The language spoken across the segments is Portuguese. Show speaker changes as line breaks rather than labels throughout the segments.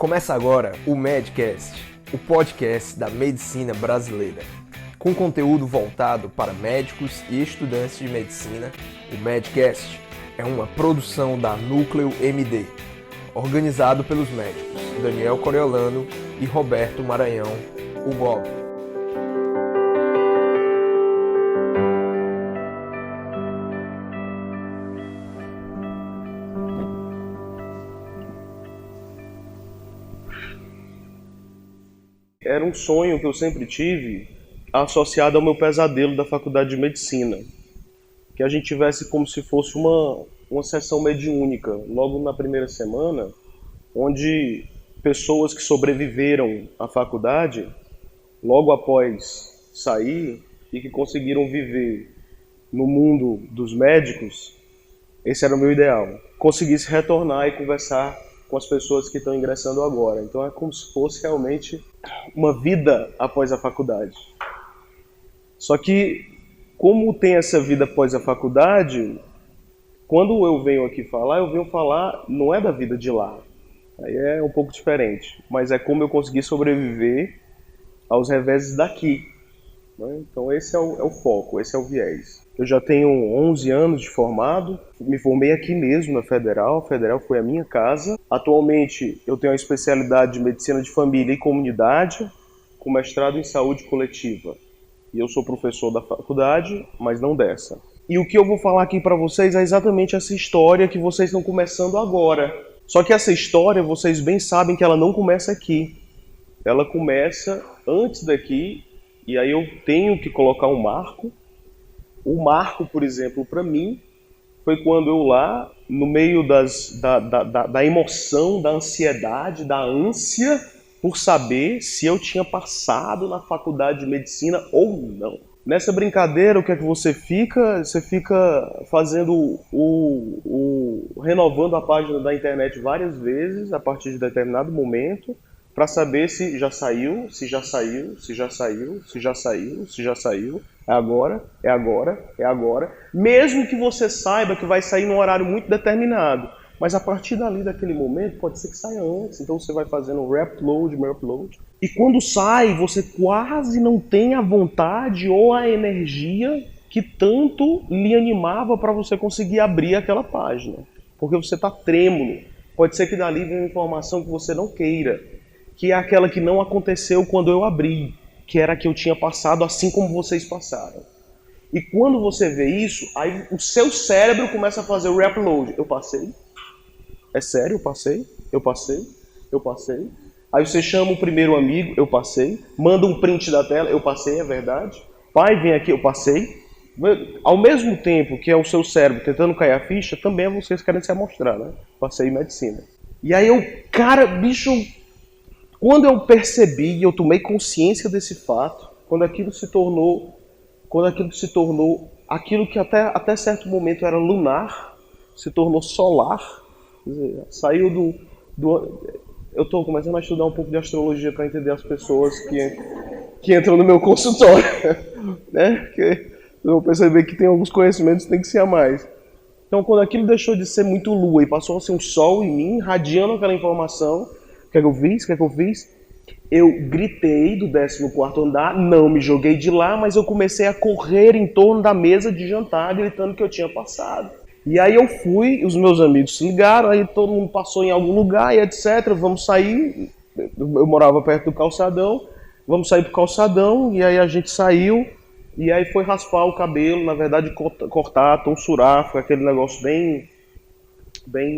Começa agora o Medcast, o podcast da medicina brasileira. Com conteúdo voltado para médicos e estudantes de medicina, o Medcast é uma produção da Núcleo MD, organizado pelos médicos Daniel Coriolano e Roberto Maranhão, o Bob.
Era um sonho que eu sempre tive, associado ao meu pesadelo da faculdade de medicina. Que a gente tivesse como se fosse uma sessão mediúnica, logo na primeira semana, onde pessoas que sobreviveram à faculdade, logo após sair, e que conseguiram viver no mundo dos médicos, esse era o meu ideal. Conseguisse retornar e conversar com as pessoas que estão ingressando agora. Então é como se fosse realmente uma vida após a faculdade. Só que, como tem essa vida após a faculdade, quando eu venho aqui falar, eu venho falar, não é da vida de lá. Aí é um pouco diferente. Mas é como eu consegui sobreviver aos reveses daqui. Né? Então esse é o foco, esse é o viés. Eu já tenho 11 anos de formado, me formei aqui mesmo na Federal, a Federal foi a minha casa. Atualmente eu tenho a especialidade de Medicina de Família e Comunidade, com mestrado em Saúde Coletiva. E eu sou professor da faculdade, mas não dessa. E o que eu vou falar aqui para vocês é exatamente essa história que vocês estão começando agora. Só que essa história, vocês bem sabem que ela não começa aqui. Ela começa antes daqui, e aí eu tenho que colocar um marco. O marco, por exemplo, para mim, foi quando eu lá, no meio da emoção, da ansiedade, da ânsia, por saber se eu tinha passado na faculdade de medicina ou não. Nessa brincadeira, o que é que você fica? Você fica fazendo renovando a página da internet várias vezes, a partir de determinado momento, para saber se já saiu, se já saiu, se já saiu, se já saiu, se já saiu. É agora, é agora, é agora. Mesmo que você saiba que vai sair num horário muito determinado. Mas a partir dali, daquele momento, pode ser que saia antes. Então você vai fazendo re-upload, re-upload. E quando sai, você quase não tem a vontade ou a energia que tanto lhe animava para você conseguir abrir aquela página. Porque você está trêmulo. Pode ser que dali venha uma informação que você não queira. Que é aquela que não aconteceu quando eu abri. Que era a que eu tinha passado assim como vocês passaram. E quando você vê isso, aí o seu cérebro começa a fazer o re-upload. Eu passei? É sério? Eu passei? Eu passei? Eu passei? Aí você chama o primeiro amigo, eu passei. Manda um print da tela, eu passei, é verdade. Pai, vem aqui, eu passei. Ao mesmo tempo que é o seu cérebro tentando cair a ficha, também é vocês querendo se amostrar, né? Passei em medicina. E aí eu, cara, bicho, quando eu percebi, eu tomei consciência desse fato, quando aquilo se tornou aquilo que até certo momento era lunar, se tornou solar. Quer dizer, saiu eu estou começando a estudar um pouco de astrologia para entender as pessoas que entram no meu consultório, né? Porque eu vou perceber que tem alguns conhecimentos que tem que ser a mais. Então, quando aquilo deixou de ser muito lua e passou a ser um sol em mim, irradiando aquela informação, o que é que eu fiz? Eu gritei do 14º andar, não me joguei de lá, mas eu comecei a correr em torno da mesa de jantar, gritando que eu tinha passado. E aí eu fui, os meus amigos se ligaram, aí todo mundo passou em algum lugar e etc, vamos sair, eu morava perto do calçadão, vamos sair pro calçadão, e aí a gente saiu, e aí foi raspar o cabelo, na verdade cortar, tonsurar, foi aquele negócio bem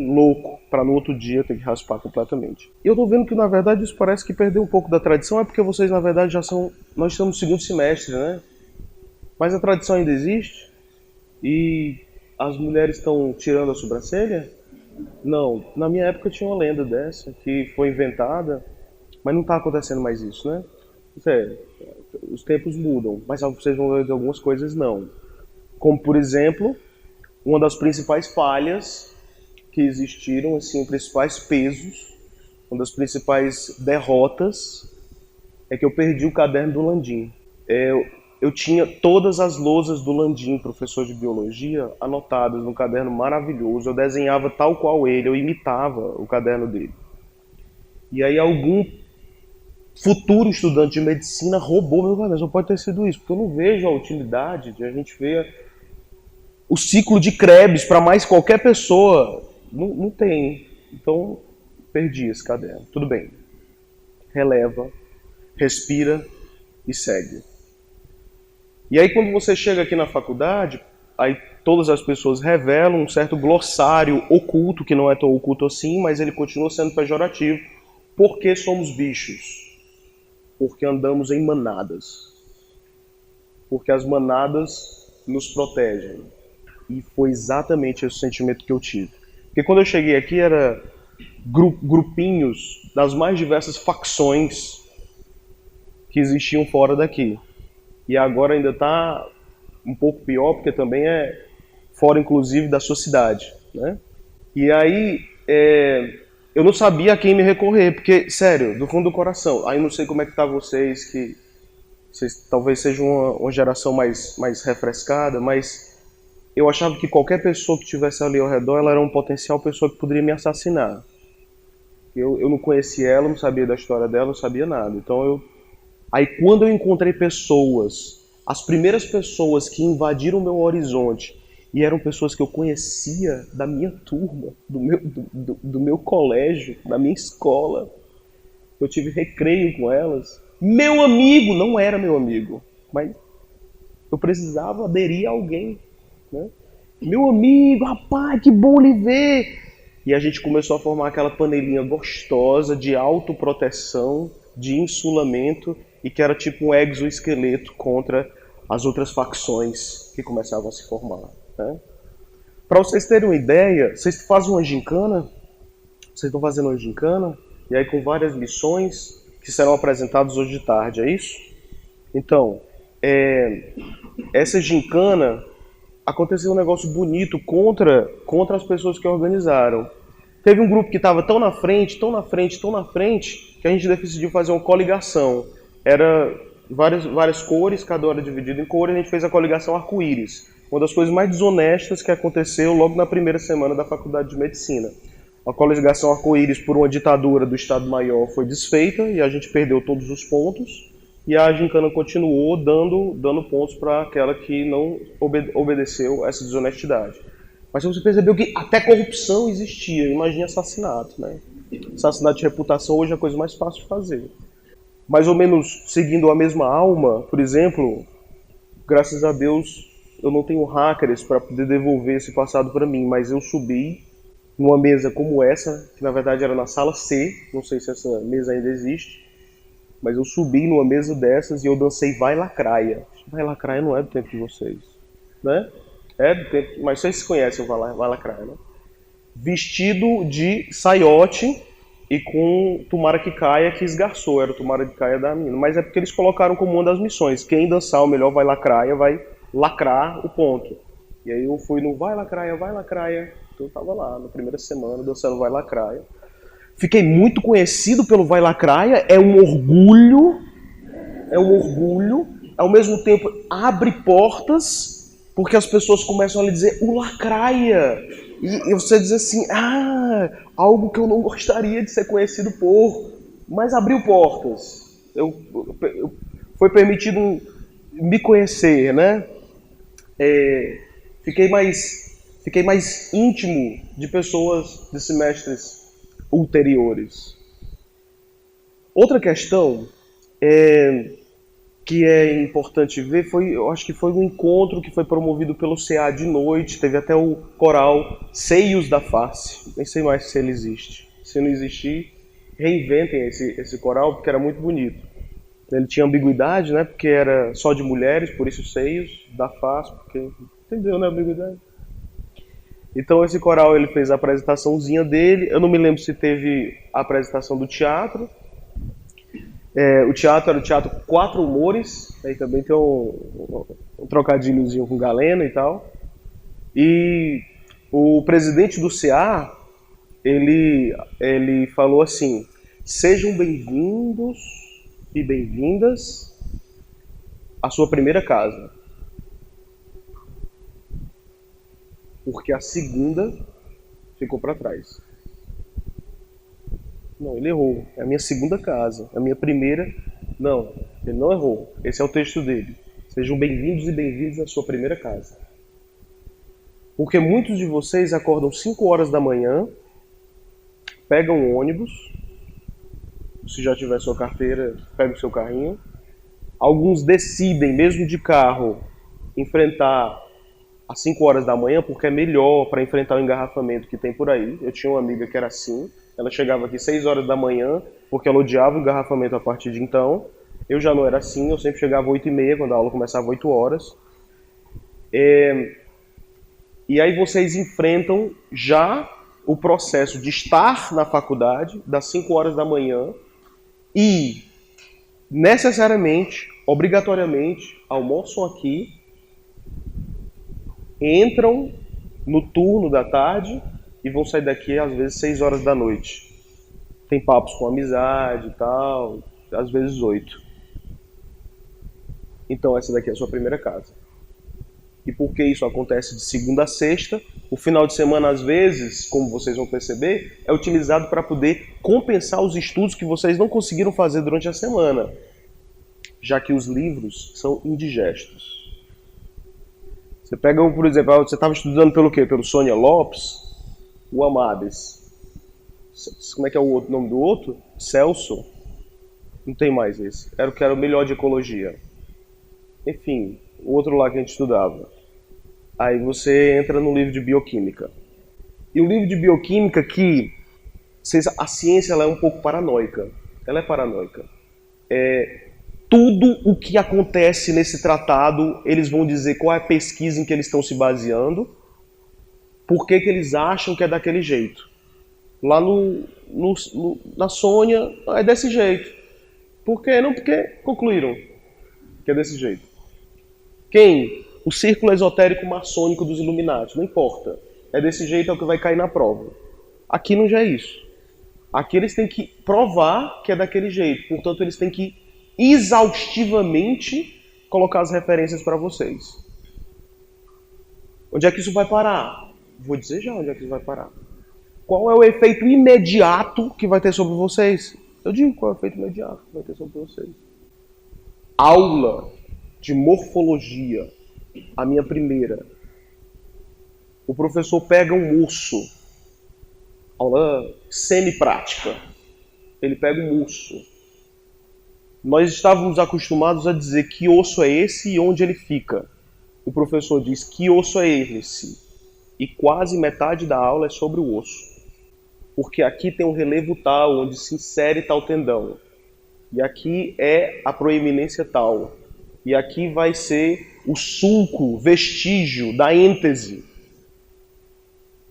louco, para no outro dia ter que raspar completamente. E eu tô vendo que na verdade isso parece que perdeu um pouco da tradição, é porque vocês na verdade nós estamos no segundo semestre, né? Mas a tradição ainda existe? E as mulheres estão tirando a sobrancelha? Não, na minha época tinha uma lenda dessa, que foi inventada, mas não está acontecendo mais isso, né? Os tempos mudam, mas vocês vão ver algumas coisas não. Como, por exemplo, uma das principais falhas que existiram, assim, os principais pesos, uma das principais derrotas, é que eu perdi o caderno do Landim. Eu tinha todas as lousas do Landim, professor de biologia, anotadas num caderno maravilhoso. Eu desenhava tal qual ele, eu imitava o caderno dele. E aí algum futuro estudante de medicina roubou meu caderno. Só pode ter sido isso, porque eu não vejo a utilidade de a gente ver o ciclo de Krebs para mais qualquer pessoa. Não tem. Então, perdi esse caderno. Tudo bem. Releva, respira e segue. E aí quando você chega aqui na faculdade, aí todas as pessoas revelam um certo glossário oculto, que não é tão oculto assim, mas ele continua sendo pejorativo. Por que somos bichos? Porque andamos em manadas. Porque as manadas nos protegem. E foi exatamente esse sentimento que eu tive. Porque quando eu cheguei aqui, era grupinhos das mais diversas facções que existiam fora daqui. E agora ainda está um pouco pior, porque também é fora, inclusive, da sua cidade, né? E aí, eu não sabia a quem me recorrer, porque, sério, do fundo do coração, aí não sei como é que tá vocês, que vocês talvez sejam uma geração mais refrescada, mas eu achava que qualquer pessoa que estivesse ali ao redor, ela era uma potencial pessoa que poderia me assassinar. Eu não conhecia ela, não sabia da história dela, não sabia nada. Então aí quando eu encontrei pessoas, as primeiras pessoas que invadiram o meu horizonte, e eram pessoas que eu conhecia da minha turma, do meu colégio, da minha escola, eu tive recreio com elas. Meu amigo não era meu amigo, mas eu precisava aderir a alguém, né? Meu amigo, rapaz, que bom lhe ver! E a gente começou a formar aquela panelinha gostosa de autoproteção, de insulamento, e que era tipo um exoesqueleto contra as outras facções que começavam a se formar, né? Para vocês terem uma ideia, vocês fazem uma gincana, vocês estão fazendo uma gincana, e aí com várias missões que serão apresentadas hoje de tarde, é isso? Então, essa gincana aconteceu um negócio bonito contra as pessoas que organizaram. Teve um grupo que estava tão na frente, que a gente decidiu fazer uma coligação. Era várias cores, cada hora dividido em cores, e a gente fez a coligação arco-íris. Uma das coisas mais desonestas que aconteceu logo na primeira semana da Faculdade de Medicina. A coligação arco-íris, por uma ditadura do Estado-Maior, foi desfeita e a gente perdeu todos os pontos. E a gincana continuou dando pontos para aquela que não obedeceu essa desonestidade. Mas você percebeu que até corrupção existia, imagine assassinato, né? Assassinato de reputação hoje é a coisa mais fácil de fazer. Mais ou menos seguindo a mesma alma, por exemplo, graças a Deus eu não tenho hackers para poder devolver esse passado para mim, mas eu subi numa mesa como essa, que na verdade era na sala C, não sei se essa mesa ainda existe, mas eu subi numa mesa dessas e eu dancei Vai Lacraia. Vai Lacraia não é do tempo de vocês, né? É do tempo, mas vocês conhecem o Vai Lacraia, né? Vestido de saiote e com Tomara que Caia que esgarçou, era o Tomara que Caia da menina. Mas é porque eles colocaram como uma das missões, quem dançar o melhor Vai Lacraia vai lacrar o ponto. E aí eu fui no Vai Lacraia, então eu tava lá na primeira semana dançando Vai Lacraia. Fiquei muito conhecido pelo Vai Lacraia, é um orgulho, ao mesmo tempo abre portas, porque as pessoas começam a lhe dizer o Lacraia, e você diz assim, algo que eu não gostaria de ser conhecido por, mas abriu portas, foi permitido me conhecer, né? Fiquei mais íntimo de pessoas de semestres ulteriores. Outra questão que é importante ver eu acho que foi um encontro que foi promovido pelo CA de noite, teve até o coral Seios da Face, nem sei mais se ele existe. Se não existir, reinventem esse coral, porque era muito bonito. Ele tinha ambiguidade, né, porque era só de mulheres, por isso Seios da Face, porque entendeu, né, ambiguidade? Então esse coral ele fez a apresentaçãozinha dele, eu não me lembro se teve a apresentação do teatro. O teatro era o Teatro Quatro Humores, aí também tem um trocadilhozinho com Galena e tal. E o presidente do CA, ele falou assim, sejam bem-vindos e bem-vindas à sua primeira casa. Porque a segunda ficou para trás. Não, ele errou. É a minha segunda casa. A minha primeira... Não, ele não errou. Esse é o texto dele. Sejam bem-vindos e bem-vindos à sua primeira casa. Porque muitos de vocês acordam 5 horas da manhã, pegam um ônibus, se já tiver sua carteira, pega o seu carrinho. Alguns decidem, mesmo de carro, enfrentar às 5 horas da manhã, porque é melhor para enfrentar o engarrafamento que tem por aí. Eu tinha uma amiga que era assim, ela chegava aqui 6 horas da manhã, porque ela odiava o engarrafamento a partir de então. Eu já não era assim, eu sempre chegava às 8h30, quando a aula começava às 8 horas. E aí vocês enfrentam já o processo de estar na faculdade, das 5 horas da manhã, e necessariamente, obrigatoriamente, almoçam aqui, entram no turno da tarde e vão sair daqui às vezes 6 horas da noite. Tem papos com amizade e tal, às vezes 8. Então essa daqui é a sua primeira casa. E por que isso acontece de segunda a sexta? O final de semana, às vezes, como vocês vão perceber, é utilizado para poder compensar os estudos que vocês não conseguiram fazer durante a semana, já que os livros são indigestos. Você pega, por exemplo, você estava estudando pelo quê? Pelo Sônia Lopes, o Amades. Como é que é o outro nome do outro? Celso. Não tem mais esse. Era o que era o melhor de ecologia. Enfim, o outro lá que a gente estudava. Aí você entra no livro de bioquímica. E o livro de bioquímica a ciência ela é um pouco paranoica. Ela é paranoica. Tudo o que acontece nesse tratado, eles vão dizer qual é a pesquisa em que eles estão se baseando, por que eles acham que é daquele jeito. Lá na Sônia, é desse jeito. Por quê? Não porque concluíram que é desse jeito. Quem? O círculo esotérico maçônico dos Illuminati. Não importa. É desse jeito, é o que vai cair na prova. Aqui não já é isso. Aqui eles têm que provar que é daquele jeito. Portanto, eles têm que exaustivamente colocar as referências para vocês. Onde é que isso vai parar? Vou dizer já onde é que isso vai parar. Qual é o efeito imediato que vai ter sobre vocês? Eu digo qual é o efeito imediato que vai ter sobre vocês. Aula de morfologia, a minha primeira. O professor pega um osso, aula semi-prática. Ele pega um osso. Nós estávamos acostumados a dizer que osso é esse e onde ele fica. O professor diz que osso é esse. E quase metade da aula é sobre o osso. Porque aqui tem um relevo tal, onde se insere tal tendão. E aqui é a proeminência tal. E aqui vai ser o sulco, vestígio da êntese.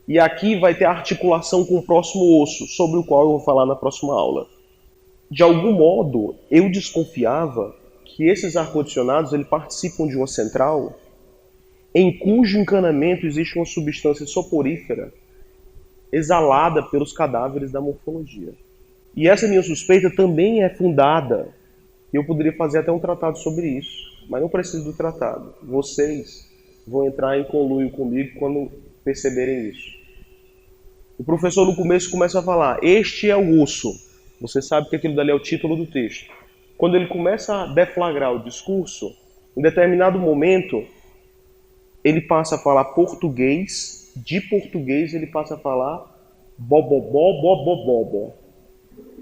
E aqui vai ter a articulação com o próximo osso, sobre o qual eu vou falar na próxima aula. De algum modo, eu desconfiava que esses ar-condicionados eles participam de uma central em cujo encanamento existe uma substância soporífera exalada pelos cadáveres da morfologia. E essa minha suspeita também é fundada. Eu poderia fazer até um tratado sobre isso, mas não preciso do tratado. Vocês vão entrar em conluio comigo quando perceberem isso. O professor no começo começa a falar, este é o osso. Você sabe que aquilo dali é o título do texto. Quando ele começa a deflagrar o discurso, em determinado momento, ele passa a falar português, de português ele passa a falar bobobó, bobobó.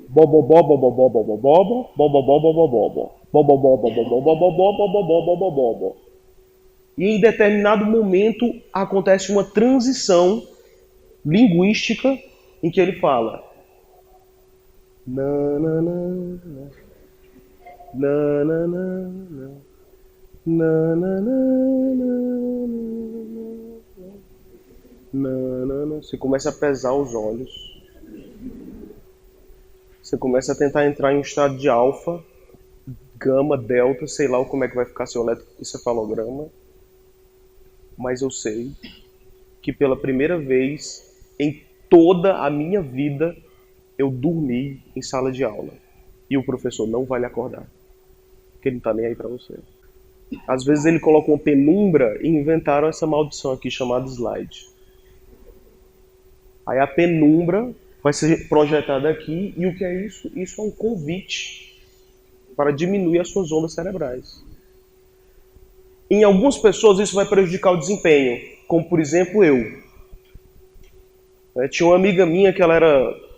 Bobobó, bobobó, bobobó, bobobó, bobobó. Bobobó, bobobó, bobobó, bobobó, bobobó. E em determinado momento acontece uma transição linguística em que ele fala na na na na na na na na. Você começa a pesar os olhos. Você começa a tentar entrar em um estado de alfa, gama, delta, sei lá como é que vai ficar seu eletroencefalograma. Mas eu sei que pela primeira vez em toda a minha vida eu dormi em sala de aula. E o professor não vai lhe acordar. Porque ele não tá nem aí pra você. Às vezes ele coloca uma penumbra e inventaram essa maldição aqui chamada slide. Aí a penumbra vai ser projetada aqui, e o que é isso? Isso é um convite para diminuir as suas ondas cerebrais. Em algumas pessoas isso vai prejudicar o desempenho, como por exemplo eu. Tinha uma amiga minha que ela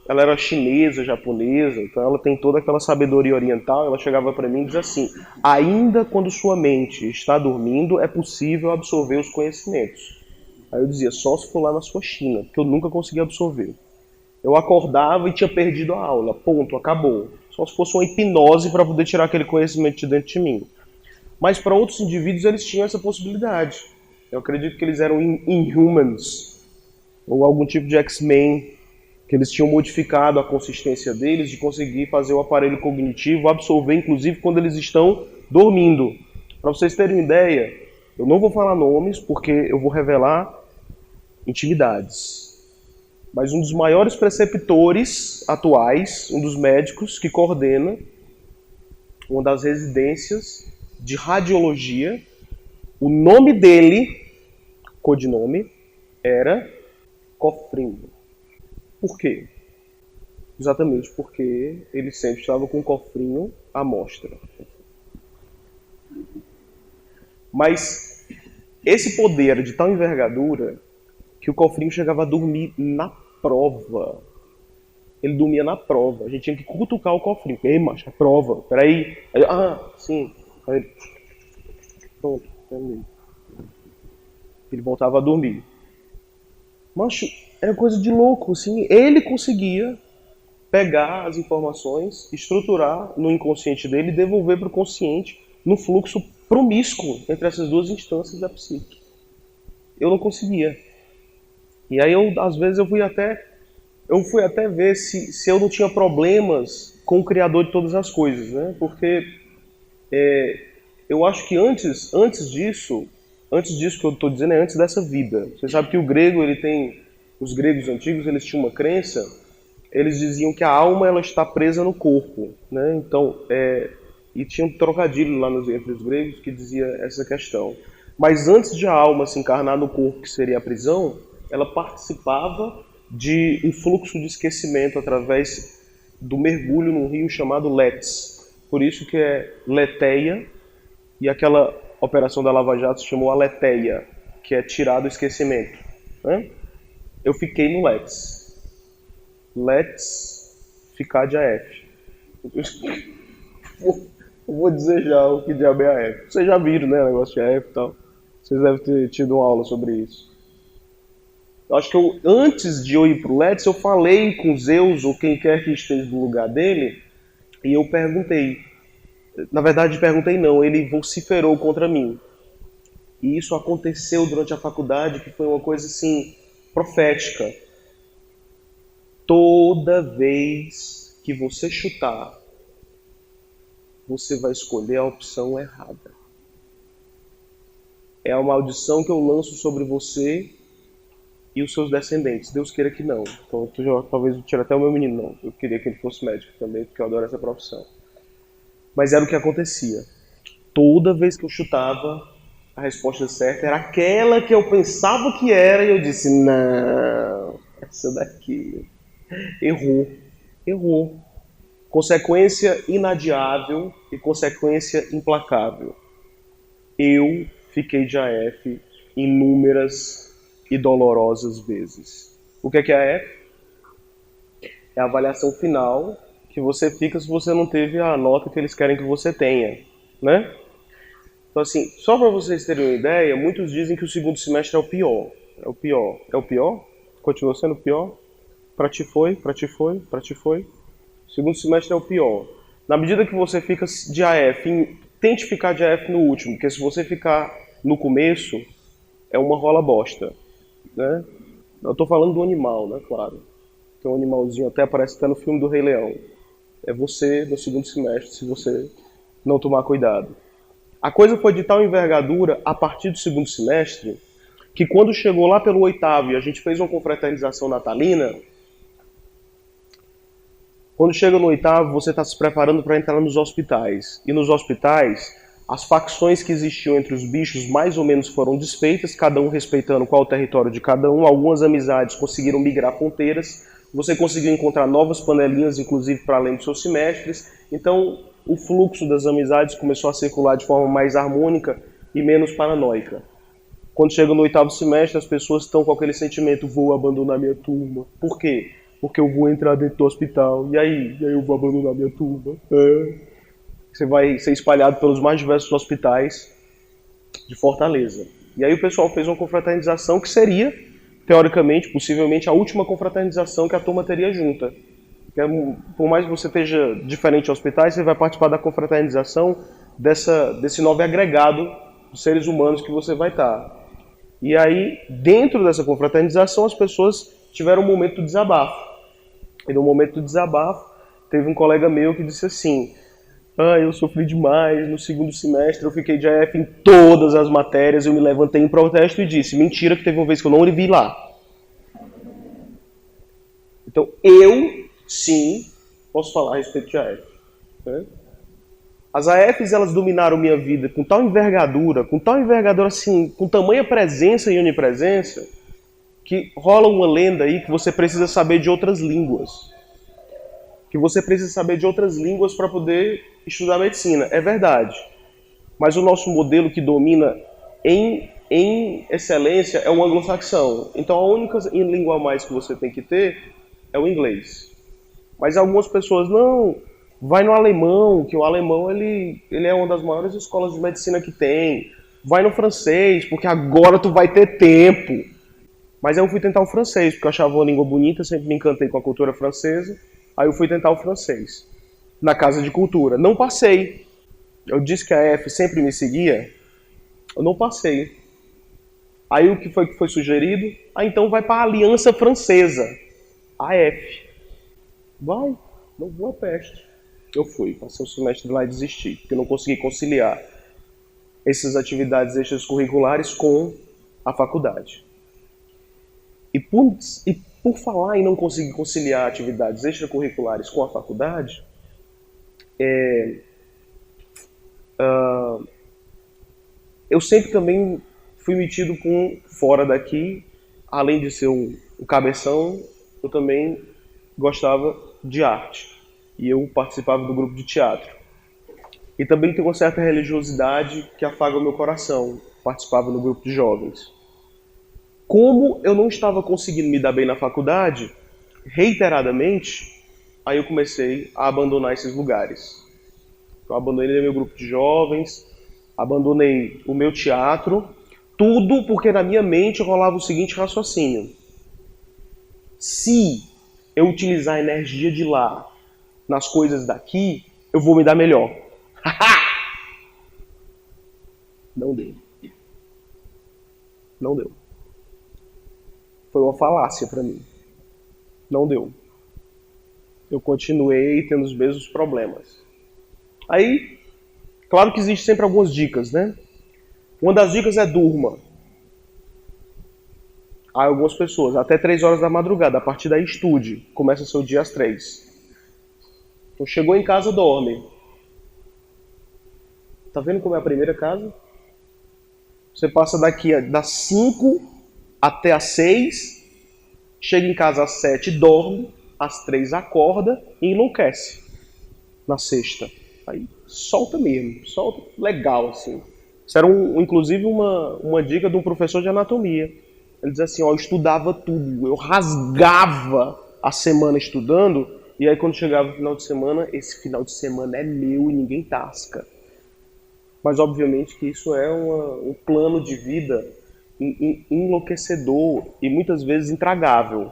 era chinesa, japonesa, então ela tem toda aquela sabedoria oriental. Ela chegava para mim e dizia assim: ainda quando sua mente está dormindo, é possível absorver os conhecimentos. Aí eu dizia: só se for lá na sua China, porque eu nunca conseguia absorver. Eu acordava e tinha perdido a aula, ponto, acabou. Só se fosse uma hipnose para poder tirar aquele conhecimento de dentro de mim. Mas para outros indivíduos eles tinham essa possibilidade. Eu acredito que eles eram Inhumans, ou algum tipo de X-Men, que eles tinham modificado a consistência deles de conseguir fazer o aparelho cognitivo absorver, inclusive, quando eles estão dormindo. Para vocês terem uma ideia, eu não vou falar nomes, porque eu vou revelar intimidades. Mas um dos maiores preceptores atuais, um dos médicos que coordena uma das residências de radiologia, o nome dele, codinome, era Cofrinho. Por quê? Exatamente porque ele sempre estava com o cofrinho à mostra. Mas esse poder era de tal envergadura que o cofrinho chegava a dormir na prova. Ele dormia na prova. A gente tinha que cutucar o cofrinho. Ei, macho, é prova. Peraí. Aí, sim. Aí, pronto. Ele voltava a dormir. Macho, era coisa de louco, assim. Ele conseguia pegar as informações, estruturar no inconsciente dele e devolver para o consciente no fluxo promíscuo entre essas duas instâncias da psique. Eu não conseguia. E aí, às vezes, eu fui até ver se eu não tinha problemas com o Criador de todas as coisas, né? Porque eu acho que antes disso que eu estou dizendo, é antes dessa vida. Você sabe que os gregos antigos, eles tinham uma crença, eles diziam que a alma ela está presa no corpo, né? Então, e tinha um trocadilho lá entre os gregos que dizia essa questão. Mas antes de a alma se encarnar no corpo, que seria a prisão, ela participava de um fluxo de esquecimento através do mergulho num rio chamado Let's. Por isso que é Leteia, e aquela operação da Lava Jato se chamou Aletheia, que é tirar do esquecimento, né? Eu fiquei no Let's. Let's ficar de AF. Eu vou dizer já o que diabo é AF. Vocês já viram, né, o negócio de AF e tal. Vocês devem ter tido uma aula sobre isso. Eu acho que antes de eu ir pro Let's, eu falei com Zeus, ou quem quer que esteja no lugar dele, e eu perguntei. Na verdade, perguntei não, ele vociferou contra mim. E isso aconteceu durante a faculdade, que foi uma coisa assim, profética. Toda vez que você chutar, você vai escolher a opção errada. É a maldição que eu lanço sobre você e os seus descendentes. Deus queira que não. Então, talvez eu tire até o meu menino, não. Eu queria que ele fosse médico também, porque eu adoro essa profissão. Mas era o que acontecia. Toda vez que eu chutava, a resposta certa era aquela que eu pensava que era, e eu disse: não, essa daqui. Errou. Consequência inadiável e consequência implacável. Eu fiquei de AF inúmeras e dolorosas vezes. O que é AF? É a avaliação final que você fica se você não teve a nota que eles querem que você tenha, né? Então, assim, só para vocês terem uma ideia, muitos dizem que o segundo semestre é o pior. É o pior? Continua sendo o pior? Para ti foi? O segundo semestre é o pior. Na medida que você fica de AF, tente ficar de AF no último, porque se você ficar no começo, é uma rola bosta, né? Eu tô falando do animal, né, claro. Tem um animalzinho, até aparece até no filme do Rei Leão. É você no segundo semestre, se você não tomar cuidado. A coisa foi de tal envergadura, a partir do segundo semestre, que quando chegou lá pelo oitavo e a gente fez uma confraternização natalina, quando chega no oitavo, você está se preparando para entrar nos hospitais. E nos hospitais, as facções que existiam entre os bichos mais ou menos foram desfeitas, cada um respeitando qual o território de cada um. Algumas amizades conseguiram migrar fronteiras, você conseguiu encontrar novas panelinhas, inclusive para além dos seus semestres. Então, o fluxo das amizades começou a circular de forma mais harmônica e menos paranoica. Quando chega no 8º semestre, as pessoas estão com aquele sentimento: vou abandonar minha turma. Por quê? Porque eu vou entrar dentro do hospital. E aí eu vou abandonar minha turma. Você vai ser espalhado pelos mais diversos hospitais de Fortaleza. E aí o pessoal fez uma confraternização que seria, teoricamente, possivelmente, a última confraternização que a turma teria junta. Por mais que você esteja diferente de hospitais, você vai participar da confraternização desse novo agregado de seres humanos que você vai estar. E aí, dentro dessa confraternização, as pessoas tiveram um momento de desabafo. E no momento do desabafo, teve um colega meu que disse assim: eu sofri demais, no 2º semestre eu fiquei de AF em todas as matérias, eu me levantei em protesto e disse: mentira, que teve uma vez que eu não vi lá. Então, eu, sim, posso falar a respeito de AF. Né? As AFs, elas dominaram minha vida com tal envergadura assim, com tamanha presença e onipresença, que rola uma lenda aí que você precisa saber de outras línguas. Que você precisa saber de outras línguas para poder estudar medicina. É verdade. Mas o nosso modelo que domina em excelência é o anglo-saxão. Então a única língua a mais que você tem que ter é o inglês. Mas algumas pessoas, não, vai no alemão, que o alemão ele é uma das maiores escolas de medicina que tem. Vai no francês, porque agora tu vai ter tempo. Mas eu fui tentar o francês, porque eu achava uma língua bonita, sempre me encantei com a cultura francesa. Aí eu fui tentar o francês, na Casa de Cultura. Não passei. Eu disse que a F sempre me seguia. Eu não passei. Aí o que foi sugerido? Então vai para a Aliança Francesa, AF. Vai, não vou a peste. Eu fui, passei o semestre lá e desisti, porque eu não consegui conciliar essas atividades extracurriculares com a faculdade. E por falar em não conseguir conciliar atividades extracurriculares com a faculdade, eu sempre também fui metido com fora daqui, além de ser um cabeção, eu também gostava de arte. E eu participava do grupo de teatro. E também tenho uma certa religiosidade que afaga o meu coração. Participava do grupo de jovens. Como eu não estava conseguindo me dar bem na faculdade, reiteradamente, aí eu comecei a abandonar esses lugares. Eu abandonei meu grupo de jovens, abandonei o meu teatro, tudo porque na minha mente rolava o seguinte raciocínio: se eu utilizar a energia de lá nas coisas daqui, eu vou me dar melhor. Não deu. Não deu. Foi uma falácia para mim. Não deu. Eu continuei tendo os mesmos problemas. Aí, claro que existe sempre algumas dicas, né? Uma das dicas é durma. Há algumas pessoas, até 3 horas da madrugada, a partir daí estude. Começa seu dia às 3. Então chegou em casa, dorme. Tá vendo como é a primeira casa? Você passa daqui das 5 até as 6, chega em casa às 7, dorme, às 3 acorda e enlouquece na sexta. Aí solta mesmo, solta legal assim. Isso era inclusive uma dica de um professor de anatomia. Ele dizia assim: eu estudava tudo, eu rasgava a semana estudando, e aí quando chegava o final de semana, esse final de semana é meu e ninguém tasca. Mas obviamente que isso é um plano de vida enlouquecedor e muitas vezes intragável.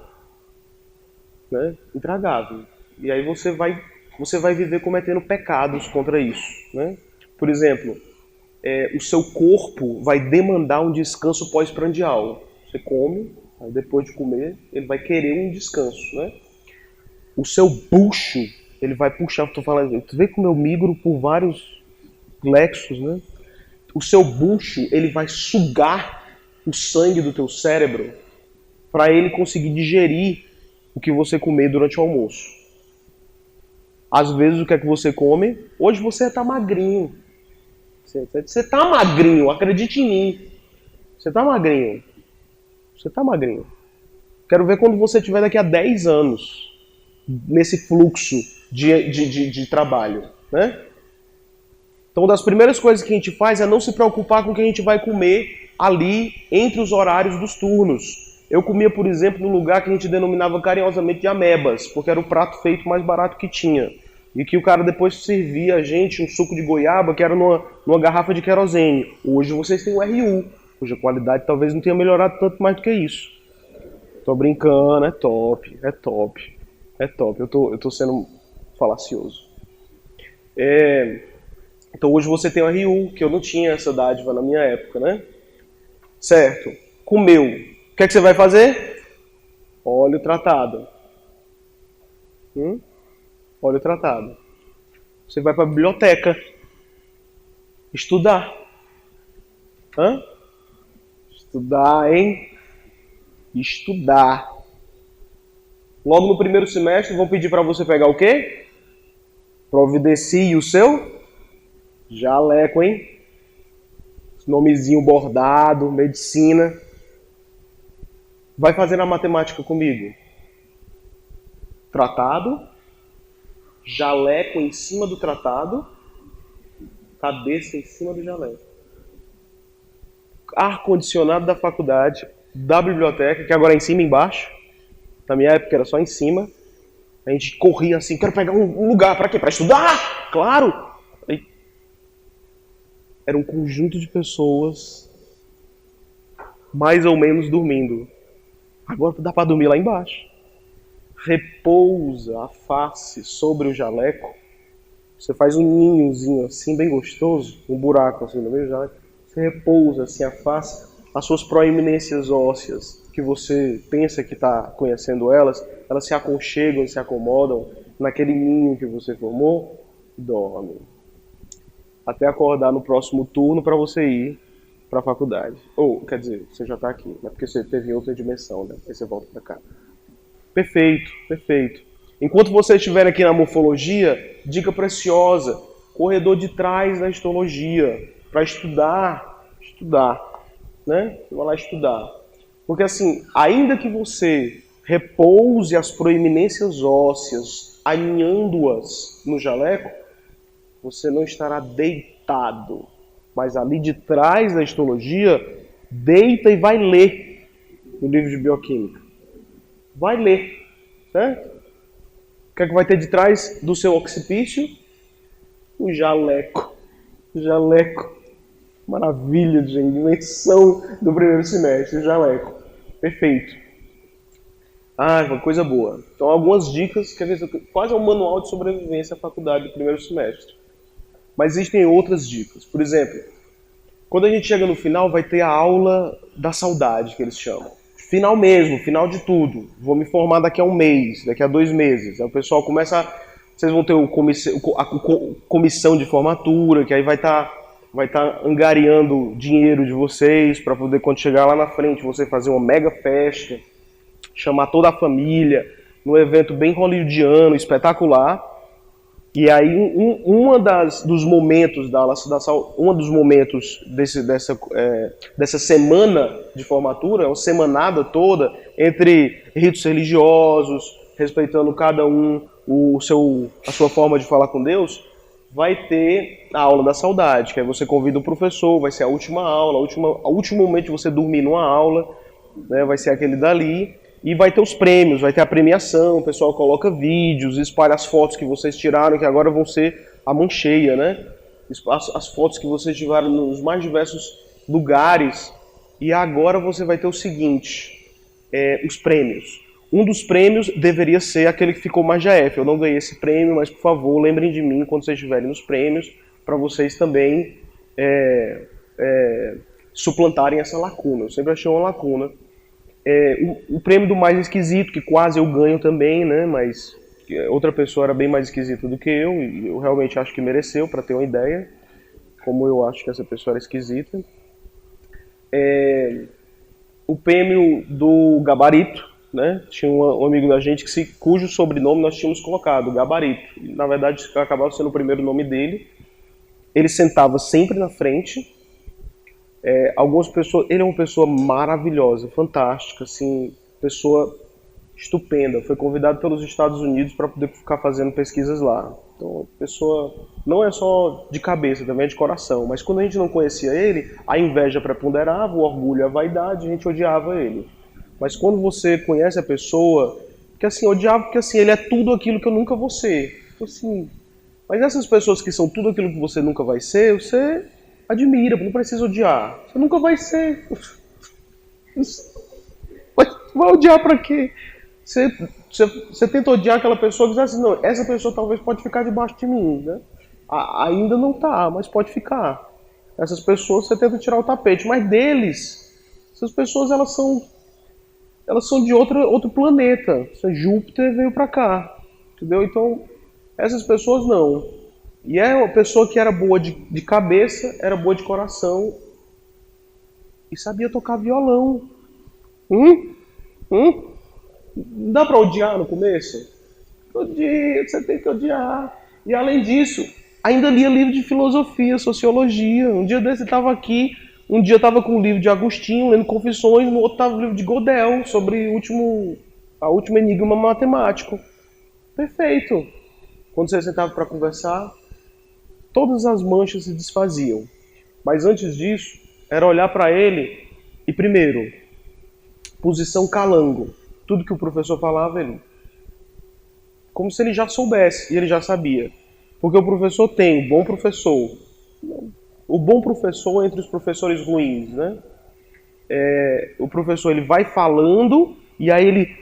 Né? Intragável. E aí você vai viver cometendo pecados contra isso. Né? Por exemplo, o seu corpo vai demandar um descanso pós-prandial. Você come, aí depois de comer, ele vai querer um descanso. Né? O seu bucho, ele vai puxar, estou falando, tu vê como eu migro por vários lexos, né? O seu bucho, ele vai sugar o sangue do teu cérebro para ele conseguir digerir o que você comer durante o almoço. Às vezes, o que é que você come? Hoje você está magrinho. Você está magrinho, acredite em mim. Você está magrinho. Você está magrinho. Quero ver quando você estiver daqui a 10 anos nesse fluxo de trabalho, né? Então, uma das primeiras coisas que a gente faz é não se preocupar com o que a gente vai comer ali entre os horários dos turnos. Eu comia, por exemplo, num lugar que a gente denominava carinhosamente de amebas, porque era o prato feito mais barato que tinha. E que o cara depois servia a gente um suco de goiaba que era numa garrafa de querosene. Hoje vocês têm o RU, cuja qualidade talvez não tenha melhorado tanto mais do que isso. Tô brincando, é top, é top, é top. Eu tô sendo falacioso. Então hoje você tem o RU, que eu não tinha essa dádiva na minha época, né? Certo. Comeu. O que é que você vai fazer? Óleo tratado. Óleo tratado. Você vai para a biblioteca. Estudar. Estudar, hein? Estudar. Logo no primeiro semestre vão pedir para você pegar o quê? Providencie o seu jaleco, hein? Nomezinho bordado, medicina. Vai fazer a matemática comigo. Tratado, jaleco em cima do tratado, cabeça em cima do jaleco. Ar-condicionado da faculdade, da biblioteca, que agora é em cima e embaixo. Na minha época era só em cima. A gente corria assim, quero pegar um lugar, para quê? Para estudar? Claro! Era um conjunto de pessoas mais ou menos dormindo. Agora dá para dormir lá embaixo. Repousa a face sobre o jaleco. Você faz um ninhozinho assim, bem gostoso, um buraco assim no meio do jaleco. Você repousa assim a face, as suas proeminências ósseas, que você pensa que está conhecendo elas se aconchegam, se acomodam naquele ninho que você formou e dorme. Até acordar no próximo turno para você ir para a faculdade. Ou, quer dizer, você já está aqui, né? Porque você teve outra dimensão, né? Aí você volta para cá. Perfeito, perfeito. Enquanto você estiver aqui na morfologia, dica preciosa, corredor de trás da histologia, para estudar, né? Você vai lá estudar. Porque assim, ainda que você repouse as proeminências ósseas, aninhando-as no jaleco, você não estará deitado. Mas ali de trás da histologia, deita e vai ler o livro de bioquímica. Vai ler, certo? O que é que vai ter de trás do seu occipício? O jaleco. O jaleco. Maravilha, gente. Dimensão do primeiro semestre. O jaleco. Perfeito. Uma coisa boa. Então, algumas dicas. Quer ver? Quase é um manual de sobrevivência à faculdade do primeiro semestre. Mas existem outras dicas. Por exemplo, quando a gente chega no final, vai ter a aula da saudade, que eles chamam. Final mesmo, final de tudo. Vou me formar daqui a um mês, daqui a 2 meses. Aí o pessoal começa... Vocês vão ter a comissão de formatura, que aí vai estar angariando dinheiro de vocês para poder, quando chegar lá na frente, você fazer uma mega festa, chamar toda a família, num evento bem hollywoodiano, espetacular. E aí, dos momentos dessa semana de formatura, uma semanada toda, entre ritos religiosos, respeitando cada um a sua forma de falar com Deus, vai ter a aula da saudade, que aí você convida o professor, vai ser a última aula, o último momento de você dormir numa aula, né, vai ser aquele dali. E vai ter os prêmios, vai ter a premiação, o pessoal coloca vídeos, espalha as fotos que vocês tiraram, que agora vão ser a mão cheia, né? As fotos que vocês tiraram nos mais diversos lugares. E agora você vai ter o seguinte, os prêmios. Um dos prêmios deveria ser aquele que ficou mais GF. Eu não ganhei esse prêmio, mas por favor, lembrem de mim quando vocês estiverem nos prêmios, para vocês também suplantarem essa lacuna. Eu sempre achei uma lacuna. O prêmio do mais esquisito, que quase eu ganho também, né? Mas outra pessoa era bem mais esquisita do que eu, e eu realmente acho que mereceu, para ter uma ideia, como eu acho que essa pessoa era esquisita. O prêmio do gabarito, né? Tinha um amigo da gente cujo sobrenome nós tínhamos colocado, Gabarito. E, na verdade, acabava sendo o primeiro nome dele. Ele sentava sempre na frente. Algumas pessoas, ele é uma pessoa maravilhosa, fantástica, assim, pessoa estupenda, foi convidado pelos Estados Unidos para poder ficar fazendo pesquisas lá. Então, a pessoa não é só de cabeça, também é de coração. Mas quando a gente não conhecia ele, a inveja preponderava, o orgulho, a vaidade, a gente odiava ele. Mas quando você conhece a pessoa, que assim, odiava porque assim, ele é tudo aquilo que eu nunca vou ser. Assim, mas essas pessoas que são tudo aquilo que você nunca vai ser, você admira, não precisa odiar. Você nunca vai ser. Vai odiar pra quê? Você tenta odiar aquela pessoa e diz assim, não, essa pessoa talvez pode ficar debaixo de mim, né? Ainda não tá, mas pode ficar. Essas pessoas você tenta tirar o tapete, mas deles, essas pessoas elas são de outro planeta. Júpiter veio pra cá, entendeu? Então, essas pessoas não. E é uma pessoa que era boa de cabeça, era boa de coração e sabia tocar violão. Não dá pra odiar no começo? Odia, você tem que odiar. E além disso, ainda lia livro de filosofia, sociologia. Um dia desse eu estava aqui, um dia eu estava com o livro de Agostinho, lendo Confissões, no outro estava o livro de Godel, sobre a última enigma matemático. Perfeito. Quando você sentava para conversar, todas as manchas se desfaziam. Mas antes disso, era olhar para ele e, primeiro, posição calango. Tudo que o professor falava, ele... como se ele já soubesse, e ele já sabia. Porque o professor tem, o bom professor. O bom professor entre os professores ruins, né? O professor, ele vai falando, e aí ele...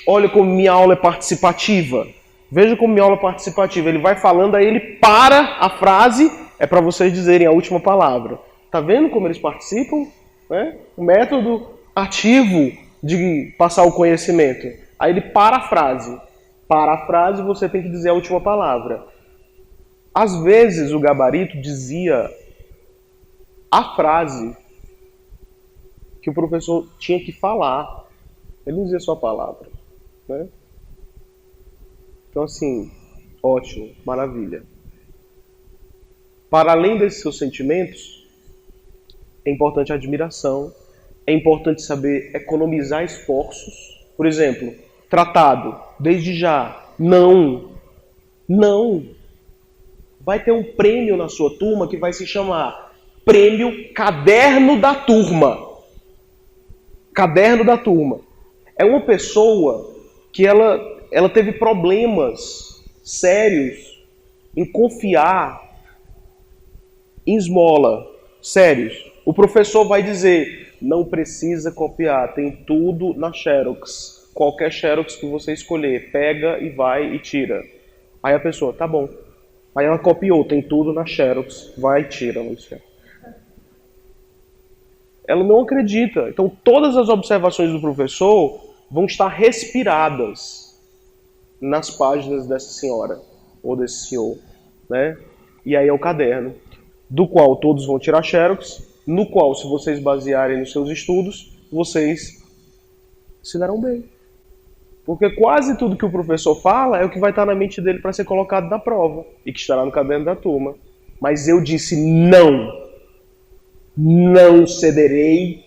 Olha como minha aula é participativa. Veja como minha aula é participativa. Ele vai falando, aí ele para a frase, é para vocês dizerem a última palavra. Tá vendo como eles participam? Né? O método ativo de passar o conhecimento. Aí ele para a frase. Para a frase, você tem que dizer a última palavra. Às vezes, o gabarito dizia a frase que o professor tinha que falar. Ele não dizia só a palavra. Né? Então, assim, ótimo, maravilha. Para além desses seus sentimentos, é importante a admiração, é importante saber economizar esforços. Por exemplo, tratado, desde já, não. Vai ter um prêmio na sua turma que vai se chamar Prêmio Caderno da Turma. Caderno da Turma. É uma pessoa que ela teve problemas sérios em confiar em esmola. Sérios. O professor vai dizer, não precisa copiar, tem tudo na Xerox. Qualquer Xerox que você escolher, pega e vai e tira. Aí a pessoa, tá bom. Aí ela copiou, tem tudo na Xerox, vai e tira, Luciano. Ela não acredita. Então todas as observações do professor vão estar respiradas nas páginas dessa senhora, ou desse senhor. Né? E aí é o caderno, do qual todos vão tirar Xerox, no qual, se vocês basearem nos seus estudos, vocês se darão bem. Porque quase tudo que o professor fala é o que vai estar na mente dele para ser colocado na prova e que estará no caderno da turma. Mas eu disse não cederei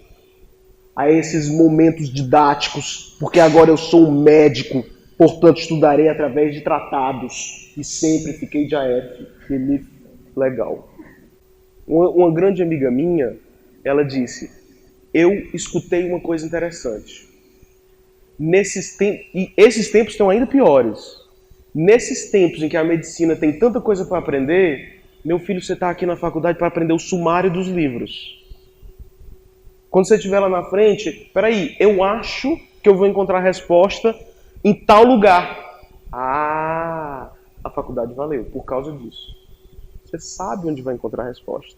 a esses momentos didáticos, porque agora eu sou um médico, portanto estudarei através de tratados e sempre fiquei de AF. Legal. Uma grande amiga minha, ela disse, eu escutei uma coisa interessante. E esses tempos estão ainda piores. Nesses tempos em que a medicina tem tanta coisa para aprender, meu filho, você está aqui na faculdade para aprender o sumário dos livros. Quando você estiver lá na frente, peraí, eu acho que eu vou encontrar a resposta em tal lugar. Ah, a faculdade valeu por causa disso. Você sabe onde vai encontrar a resposta.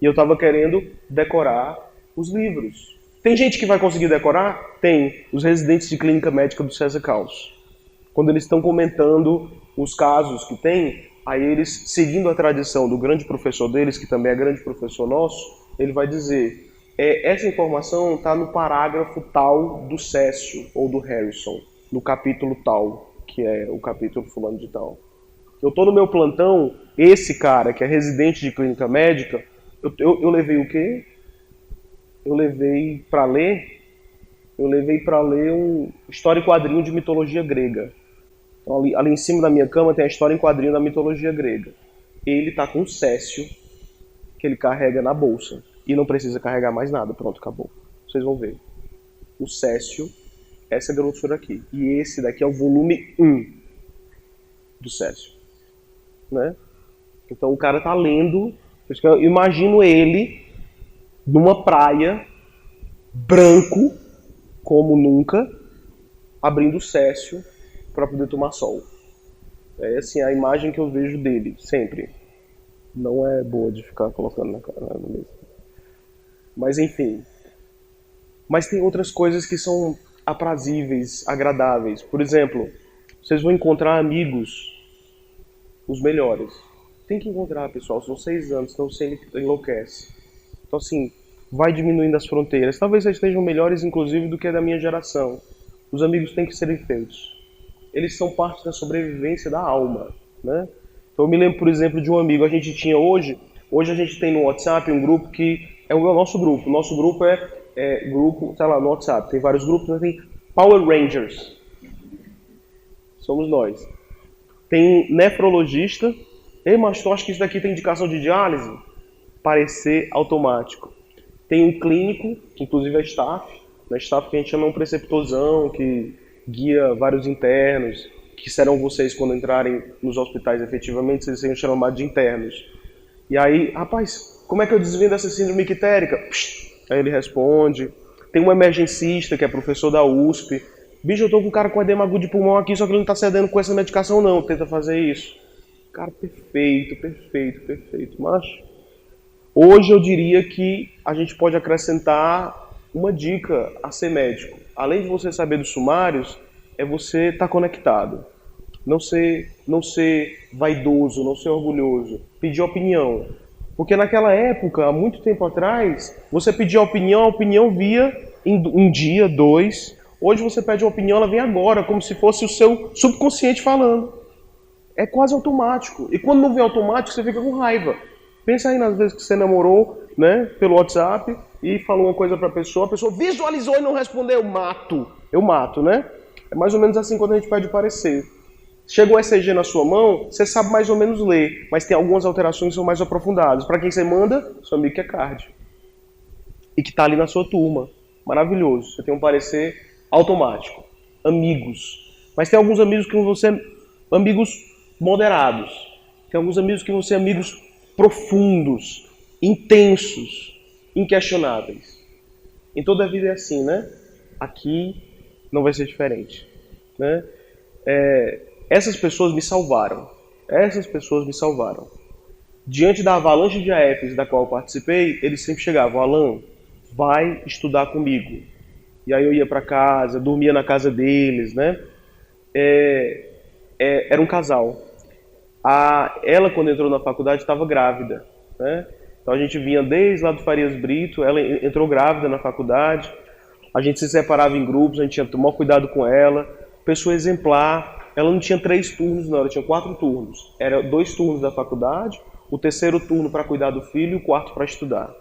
E eu estava querendo decorar os livros. Tem gente que vai conseguir decorar? Tem. Os residentes de clínica médica do César Caos. Quando eles estão comentando os casos que tem, aí eles, seguindo a tradição do grande professor deles, que também é grande professor nosso, ele vai dizer, essa informação está no parágrafo tal do Cécio ou do Harrison, no capítulo tal, que é o capítulo fulano de tal. Eu estou no meu plantão, esse cara que é residente de clínica médica, eu levei o quê? Eu levei para ler eu levei para ler um história em quadrinho de mitologia grega. Então, ali em cima da minha cama tem a história em quadrinho da mitologia grega. Ele tá com o Cécio, que ele carrega na bolsa. E não precisa carregar mais nada. Pronto, acabou. Vocês vão ver. O Cécio, essa grossura aqui. E esse daqui é o volume 1 do Cécio. Né? Então o cara tá lendo. Eu imagino ele numa praia, branco, como nunca, abrindo o Cécio para poder tomar sol. É assim a imagem que eu vejo dele, sempre. Não é boa de ficar colocando na cara mesmo. Mas enfim. Mas tem outras coisas que são aprazíveis, agradáveis. Por exemplo, vocês vão encontrar amigos, os melhores. Tem que encontrar, pessoal. São 6 anos, então você enlouquece. Então assim, vai diminuindo as fronteiras. Talvez vocês estejam melhores, inclusive, do que a da minha geração. Os amigos têm que serem feitos. Eles são parte da sobrevivência da alma, né? Então eu me lembro, por exemplo, de um amigo. A gente tinha hoje a gente tem no WhatsApp um grupo que é o nosso grupo. O nosso grupo é grupo, sei lá, no WhatsApp. Tem vários grupos, mas tem Power Rangers. Somos nós. Tem nefrologista. Ei, mas tu acha que isso daqui tem indicação de diálise? Parecer automático. Tem um clínico, que inclusive é staff. Na staff que a gente chama um preceptorzão, que guia vários internos, que serão vocês quando entrarem nos hospitais efetivamente, vocês serão chamados de internos. E aí, rapaz, como é que eu desvendo essa síndrome ictérica? Aí ele responde. Tem um emergencista, que é professor da USP. Bicho, eu tô com um cara com edema agudo de pulmão aqui, só que ele não tá cedendo com essa medicação não, tenta fazer isso. Cara, perfeito. Mas hoje eu diria que a gente pode acrescentar uma dica a ser médico. Além de você saber dos sumários, é você estar conectado. Não ser vaidoso, não ser orgulhoso. Pedir opinião. Porque naquela época, há muito tempo atrás, você pedia a opinião via em um dia, 2. Hoje você pede uma opinião, ela vem agora, como se fosse o seu subconsciente falando. É quase automático. E quando não vem automático, você fica com raiva. Pensa aí nas vezes que você namorou, né, pelo WhatsApp e falou uma coisa a pessoa visualizou e não respondeu, eu mato, né? É mais ou menos assim quando a gente pede parecer. Chegou o ECG na sua mão, você sabe mais ou menos ler, mas tem algumas alterações que são mais aprofundadas. Para quem você manda? Seu amigo que é cardio. E que está ali na sua turma. Maravilhoso. Você tem um parecer automático. Amigos. Mas tem alguns amigos que vão ser amigos moderados. Tem alguns amigos que vão ser amigos profundos, intensos, inquestionáveis. Em toda a vida é assim, né? Aqui não vai ser diferente, né? Essas pessoas me salvaram. Diante da avalanche de AFs da qual eu participei, eles sempre chegavam, Alan, vai estudar comigo. E aí eu ia para casa, dormia na casa deles, né? Era um casal. Ela, quando entrou na faculdade, estava grávida, né? Então a gente vinha desde lá do Farias Brito, ela entrou grávida na faculdade, a gente se separava em grupos, a gente tinha que tomar cuidado com ela, pessoa exemplar, ela não tinha 3 turnos não, ela tinha 4 turnos. Era 2 turnos da faculdade, o 3º turno para cuidar do filho e o 4º para estudar.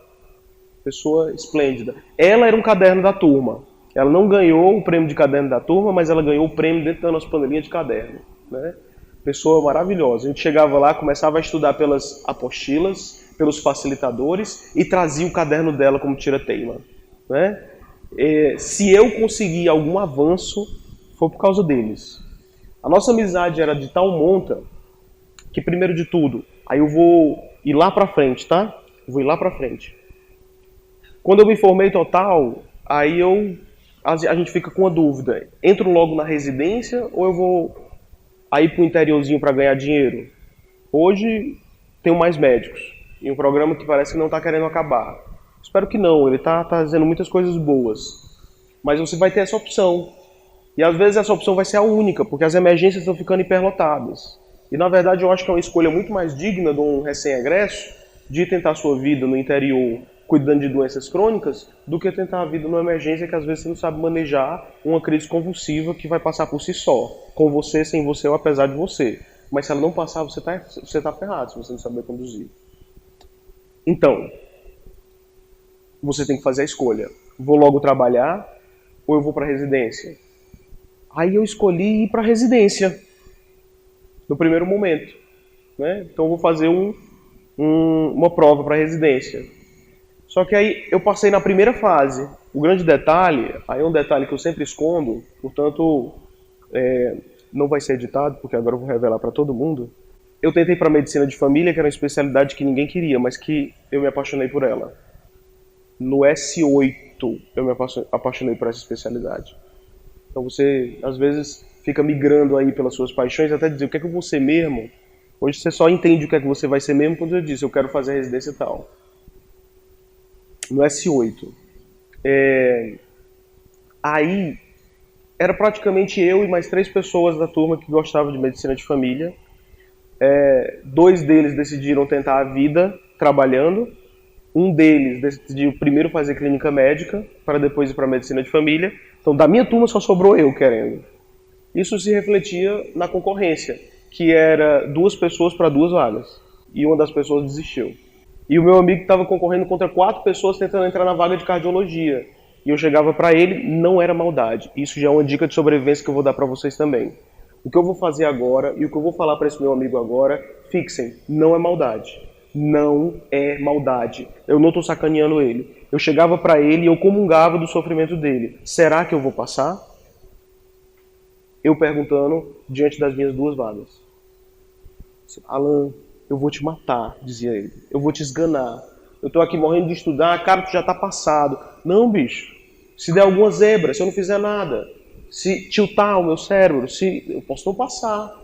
Pessoa esplêndida. Ela era um caderno da turma. Ela não ganhou o prêmio de caderno da turma, mas ela ganhou o prêmio dentro da nossa panelinha de caderno, né? Pessoa maravilhosa. A gente chegava lá, começava a estudar pelas apostilas, pelos facilitadores e trazia o caderno dela como tira-teima, né? Se eu conseguir algum avanço, foi por causa deles. A nossa amizade era de tal monta que, primeiro de tudo, aí eu vou ir lá pra frente, tá? Eu vou ir lá pra frente. Quando eu me formei total, aí a gente fica com a dúvida. Entro logo na residência ou eu vou aí pro interiorzinho para ganhar dinheiro? Hoje tenho mais médicos e um programa que parece que não está querendo acabar. Espero que não, ele está fazendo muitas coisas boas. Mas você vai ter essa opção. E às vezes essa opção vai ser a única, porque as emergências estão ficando hiperlotadas. E na verdade eu acho que é uma escolha muito mais digna de um recém-egresso de tentar a sua vida no interior cuidando de doenças crônicas, do que tentar a vida numa emergência que às vezes você não sabe manejar uma crise convulsiva que vai passar por si só. Com você, sem você ou apesar de você. Mas se ela não passar, você tá ferrado se você não saber conduzir. Então, você tem que fazer a escolha. Vou logo trabalhar ou eu vou para residência? Aí eu escolhi ir para residência, no primeiro momento, né? Então eu vou fazer uma prova para residência. Só que aí eu passei na primeira fase. O grande detalhe, aí é um detalhe que eu sempre escondo, portanto não vai ser editado, porque agora eu vou revelar para todo mundo. Eu tentei para medicina de família, que era uma especialidade que ninguém queria, mas que eu me apaixonei por ela. No S8 eu me apaixonei por essa especialidade. Então você, às vezes, fica migrando aí pelas suas paixões até dizer o que é que eu vou ser mesmo. Hoje você só entende o que é que você vai ser mesmo quando eu disse eu quero fazer a residência e tal. No S8. Aí, era praticamente eu e mais 3 pessoas da turma que gostavam de medicina de família. 2 deles decidiram tentar a vida trabalhando. Um deles decidiu primeiro fazer clínica médica, para depois ir para medicina de família. Então, da minha turma só sobrou eu querendo. Isso se refletia na concorrência, que era 2 pessoas para 2 vagas. E uma das pessoas desistiu. E o meu amigo estava concorrendo contra 4 pessoas tentando entrar na vaga de cardiologia. E eu chegava para ele, não era maldade. Isso já é uma dica de sobrevivência que eu vou dar para vocês também. O que eu vou fazer agora e o que eu vou falar para esse meu amigo agora, fixem, não é maldade. Não é maldade. Eu não estou sacaneando ele. Eu chegava para ele e eu comungava do sofrimento dele. Será que eu vou passar? Eu perguntando diante das minhas 2 vagas. Alan, eu vou te matar, dizia ele. Eu vou te esganar. Eu tô aqui morrendo de estudar, cara, tu já tá passado. Não, bicho. Se der alguma zebra, se eu não fizer nada, se tiltar o meu cérebro, eu posso não passar.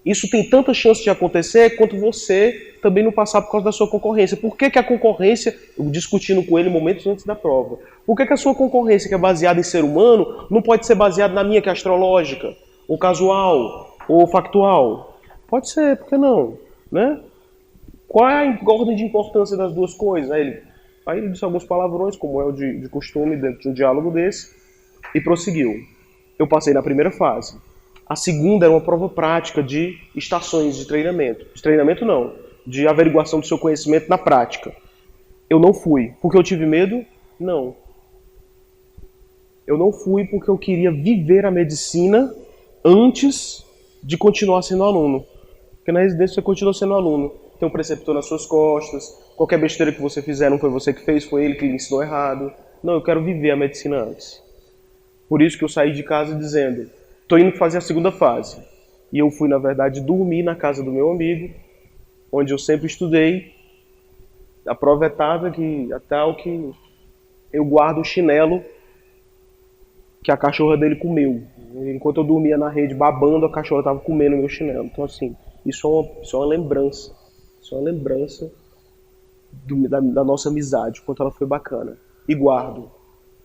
Isso tem tanta chance de acontecer quanto você também não passar por causa da sua concorrência. Por que a concorrência, eu discutindo com ele momentos antes da prova, por que a sua concorrência, que é baseada em ser humano, não pode ser baseada na minha, que é astrológica, ou casual, ou factual? Pode ser, por que não? Né? Qual é a ordem de importância das 2 coisas? Aí ele disse alguns palavrões, como é o de costume dentro de um diálogo desse, e prosseguiu. Eu passei na primeira fase. A segunda era uma prova prática de estações de treinamento. De treinamento não, de averiguação do seu conhecimento na prática. Eu não fui. Porque eu tive medo? Não. Eu não fui porque eu queria viver a medicina antes de continuar sendo aluno. Porque na residência você continua sendo aluno. Tem um preceptor nas suas costas. Qualquer besteira que você fizer não foi você que fez, foi ele que lhe ensinou errado. Não, eu quero viver a medicina antes. Por isso que eu saí de casa dizendo, estou indo fazer a segunda fase. E eu fui, na verdade, dormir na casa do meu amigo, onde eu sempre estudei. A prova é tal que eu guardo o chinelo que a cachorra dele comeu. Enquanto eu dormia na rede babando, a cachorra estava comendo o meu chinelo. Então, assim, isso é uma lembrança. Isso é uma lembrança da nossa amizade, quanto ela foi bacana. E guardo,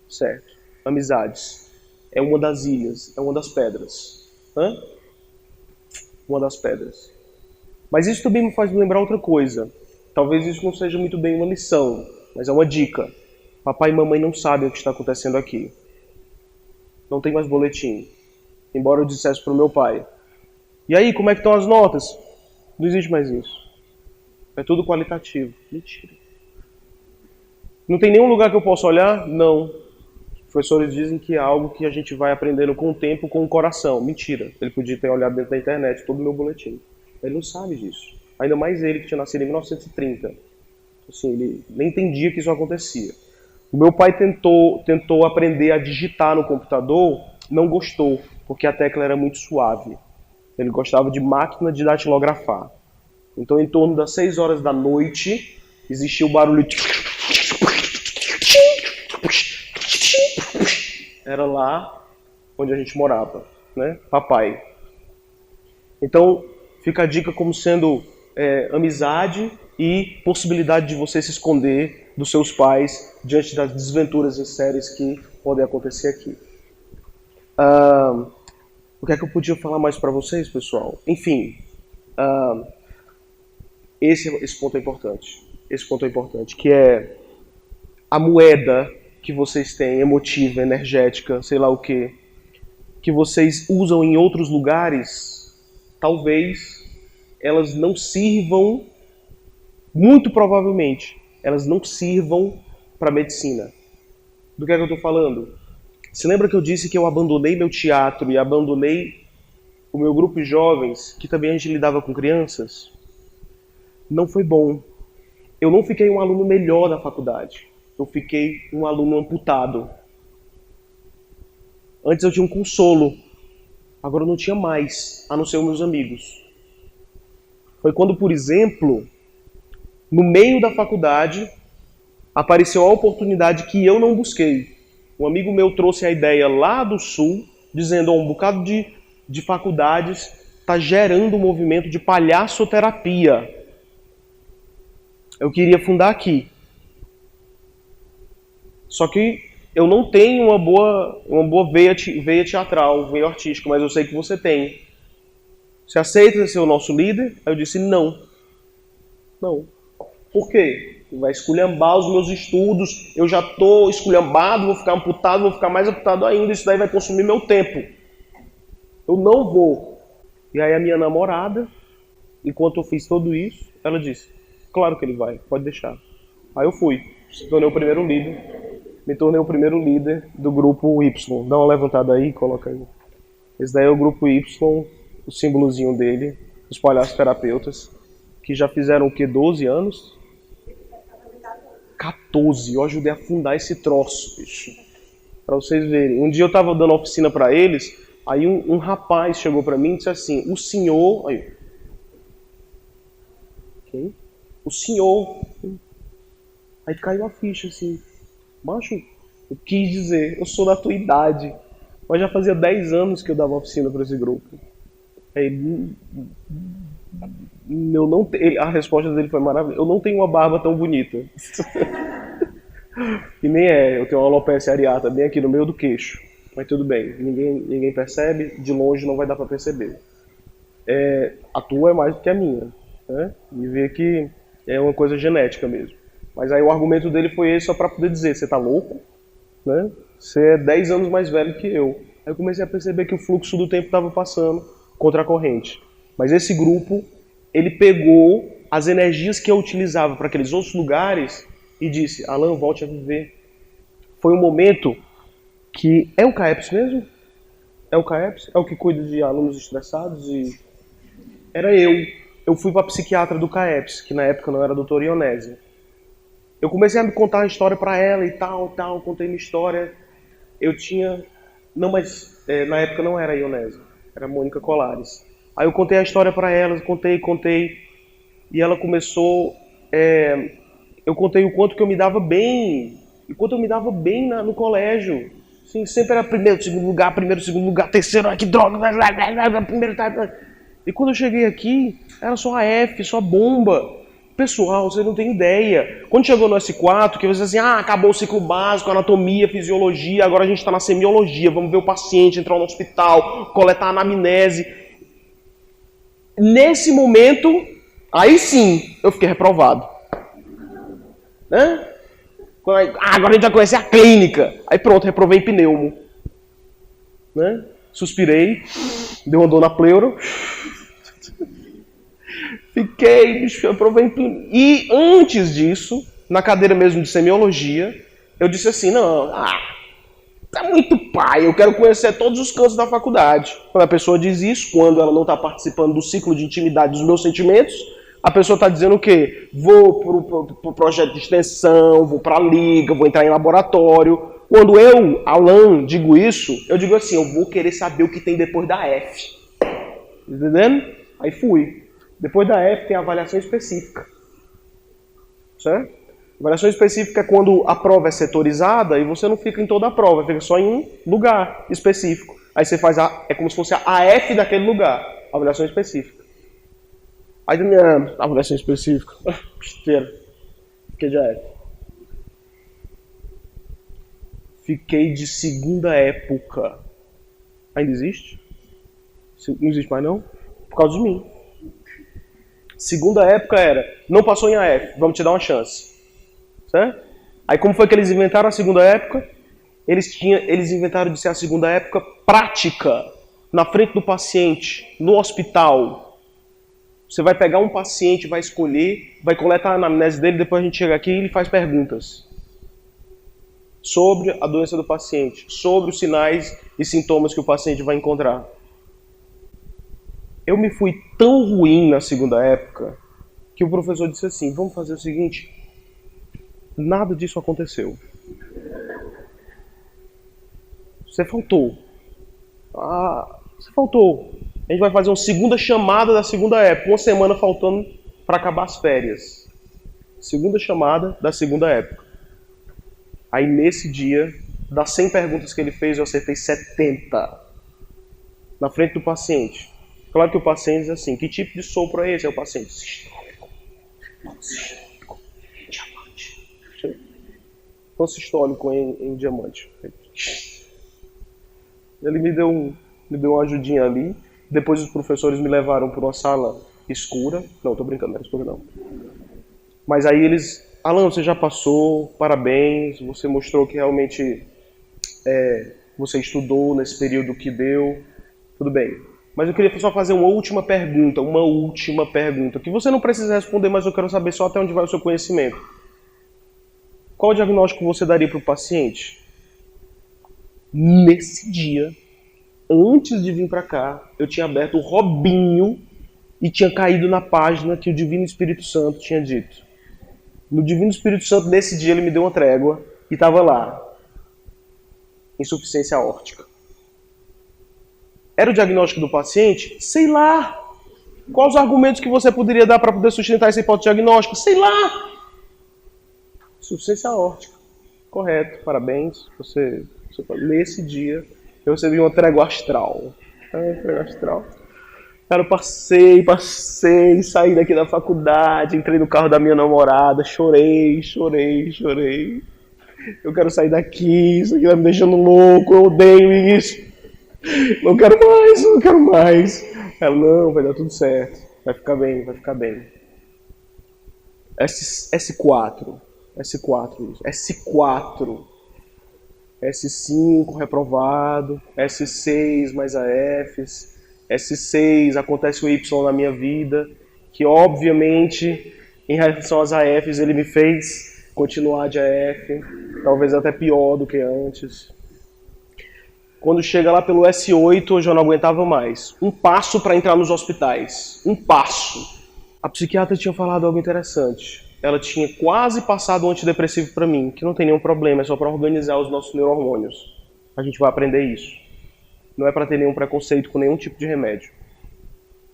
certo? Amizades. É uma das ilhas, é uma das pedras. Uma das pedras. Mas isso também me faz lembrar outra coisa. Talvez isso não seja muito bem uma lição, mas é uma dica. Papai e mamãe não sabem o que está acontecendo aqui. Não tem mais boletim. Embora eu dissesse para o meu pai. E aí, como é que estão as notas? Não existe mais isso. É tudo qualitativo. Mentira. Não tem nenhum lugar que eu possa olhar? Não. Os professores dizem que é algo que a gente vai aprendendo com o tempo, com o coração. Mentira. Ele podia ter olhado dentro da internet todo o meu boletim. Ele não sabe disso. Ainda mais ele, que tinha nascido em 1930. Assim, ele nem entendia que isso acontecia. O meu pai tentou aprender a digitar no computador, não gostou, porque a tecla era muito suave. Ele gostava de máquina de datilografar. Então, em torno das 6 horas da noite, existia o barulho. Era lá onde a gente morava, né? Papai. Então, fica a dica como sendo amizade e possibilidade de você se esconder dos seus pais diante das desventuras em séries que podem acontecer aqui. O que é que eu podia falar mais para vocês, pessoal? Enfim, esse ponto é importante. Esse ponto é importante, que é a moeda que vocês têm, emotiva, energética, sei lá o quê, que vocês usam em outros lugares, talvez elas não sirvam, muito provavelmente, elas não sirvam para a medicina. Do que é que eu estou falando? Se lembra que eu disse que eu abandonei meu teatro e abandonei o meu grupo de jovens, que também a gente lidava com crianças? Não foi bom. Eu não fiquei um aluno melhor da faculdade. Eu fiquei um aluno amputado. Antes eu tinha um consolo. Agora eu não tinha mais, a não ser os meus amigos. Foi quando, por exemplo, no meio da faculdade, apareceu a oportunidade que eu não busquei. Um amigo meu trouxe a ideia lá do Sul, dizendo, um bocado de faculdades está gerando um movimento de palhaçoterapia. Eu queria fundar aqui. Só que eu não tenho uma boa veia teatral, veia artística, mas eu sei que você tem. Você aceita ser o nosso líder? Aí eu disse, não. Não. Por quê? Vai esculhambar os meus estudos, eu já estou esculhambado, vou ficar amputado, vou ficar mais amputado ainda, isso daí vai consumir meu tempo. Eu não vou. E aí a minha namorada, enquanto eu fiz tudo isso, ela disse, claro que ele vai, pode deixar. Aí eu fui, me tornei o primeiro líder do grupo Y. Dá uma levantada aí, coloca aí. Esse daí é o grupo Y, o símbolozinho dele, os palhaços terapeutas, que já fizeram o quê? 12 anos? 14. Eu ajudei a fundar esse troço, bicho. Pra vocês verem. Um dia eu tava dando oficina pra eles, aí um rapaz chegou pra mim e disse assim, o senhor... Aí. Quem? O senhor... Aí caiu a ficha assim. Macho, eu quis dizer, eu sou da tua idade. Mas já fazia 10 anos que eu dava oficina pra esse grupo. Aí... a resposta dele foi maravilhosa. Eu não tenho uma barba tão bonita. E nem eu tenho uma alopecia areata bem aqui no meio do queixo. Mas tudo bem, ninguém percebe, de longe não vai dar pra perceber. A tua é mais do que a minha, né? E ver que é uma coisa genética mesmo. Mas aí o argumento dele foi esse só pra poder dizer, você tá louco? Né? Você é 10 anos mais velho que eu. Aí eu comecei a perceber que o fluxo do tempo estava passando contra a corrente. Mas esse grupo, ele pegou as energias que eu utilizava para aqueles outros lugares e disse, Alan, volte a viver. Foi um momento que... É o CAEPS mesmo? É o CAEPS? É o que cuida de alunos estressados? E era eu. Eu fui para a psiquiatra do CAEPS, que na época não era a doutora Ionésia. Eu comecei a me contar a história para ela e tal, contei minha história. Eu tinha... Não, mas na época não era a Ionésia, era a Mônica Colares. Aí eu contei a história para ela, contei, e ela começou... eu contei o quanto que eu me dava bem, e quanto eu me dava bem no colégio. Assim, sempre era primeiro, segundo lugar, terceiro, que droga, primeiro... E quando eu cheguei aqui, era só a F, só a bomba. Pessoal, você não tem ideia. Quando chegou no S4, que você assim, acabou o ciclo básico, anatomia, fisiologia, agora a gente está na semiologia, vamos ver o paciente, entrar no hospital, coletar a anamnese. Nesse momento, aí sim, eu fiquei reprovado. Né? Agora a gente vai conhecer a clínica. Aí pronto, reprovei em pneumo. Né? Suspirei, deu uma dor na pleura. Fiquei, bicho, reprovei em pneumo. E antes disso, na cadeira mesmo de semiologia, eu disse assim, não, tá muito pai, eu quero conhecer todos os cantos da faculdade. Quando a pessoa diz isso, quando ela não está participando do ciclo de intimidade dos meus sentimentos, a pessoa está dizendo o quê? Vou pro projeto de extensão, vou para a liga, vou entrar em laboratório. Quando eu, Alan, digo isso, eu digo assim, eu vou querer saber o que tem depois da F. Entendendo? Aí fui. Depois da F tem a avaliação específica. Certo? Avaliação específica é quando a prova é setorizada e você não fica em toda a prova, fica só em um lugar específico. Aí você faz é como se fosse a F daquele lugar, avaliação específica. Aí da minha avaliação específica, besteira, fiquei de F. Fiquei de segunda época. Ainda existe? Não existe mais não? Por causa de mim. Segunda época era, não passou em AF, vamos te dar uma chance. Certo? Aí como foi que eles inventaram a segunda época? Eles inventaram de ser a segunda época prática, na frente do paciente, no hospital. Você vai pegar um paciente, vai escolher, vai coletar a anamnese dele, depois a gente chega aqui e ele faz perguntas. sobre a doença do paciente, sobre os sinais e sintomas que o paciente vai encontrar. Eu me fui tão ruim na segunda época que o professor disse assim: vamos fazer o seguinte, nada disso aconteceu. Você faltou. Você faltou. A gente vai fazer uma segunda chamada da segunda época, uma semana faltando para acabar as férias. Segunda chamada da segunda época. Aí nesse dia, das 100 perguntas que ele fez, eu acertei 70 na frente do paciente. Claro que o paciente diz assim: que tipo de sopro é esse? É o paciente: sistólico, sistólico, diamante. Sistólico em diamante. Ele me deu uma ajudinha ali. Depois os professores me levaram para uma sala escura. Não, tô brincando, não era escura não. Mas aí eles: Alan, você já passou, parabéns, você mostrou que realmente você estudou nesse período que deu, tudo bem. Mas eu queria só fazer uma última pergunta, que você não precisa responder, mas eu quero saber só até onde vai o seu conhecimento. Qual o diagnóstico você daria para o paciente? Nesse dia, antes de vir para cá, eu tinha aberto o Robinho e tinha caído na página que o Divino Espírito Santo tinha dito. No Divino Espírito Santo, nesse dia, ele me deu uma trégua e estava lá: insuficiência aórtica. Era o diagnóstico do paciente? Sei lá. Quais os argumentos que você poderia dar para poder sustentar essa hipótese diagnóstica? Sei lá. Insuficiência aórtica. Correto, parabéns. Nesse dia, eu recebi uma trégua astral. Trégua astral. Cara, eu passei, saí daqui da faculdade, entrei no carro da minha namorada, chorei. Eu quero sair daqui, isso aqui tá me deixando louco, eu odeio isso. Não quero mais. Ela: não, vai dar tudo certo, vai ficar bem. S4, S5 reprovado, S6 mais AFs, S6 acontece o Y na minha vida, que obviamente em relação às AFs ele me fez continuar de AF, talvez até pior do que antes. Quando chega lá pelo S8, eu já não aguentava mais. Um passo para entrar nos hospitais. Um passo. A psiquiatra tinha falado algo interessante. Ela tinha quase passado um antidepressivo para mim, que não tem nenhum problema, é só para organizar os nossos neurohormônios. A gente vai aprender isso. Não é para ter nenhum preconceito com nenhum tipo de remédio.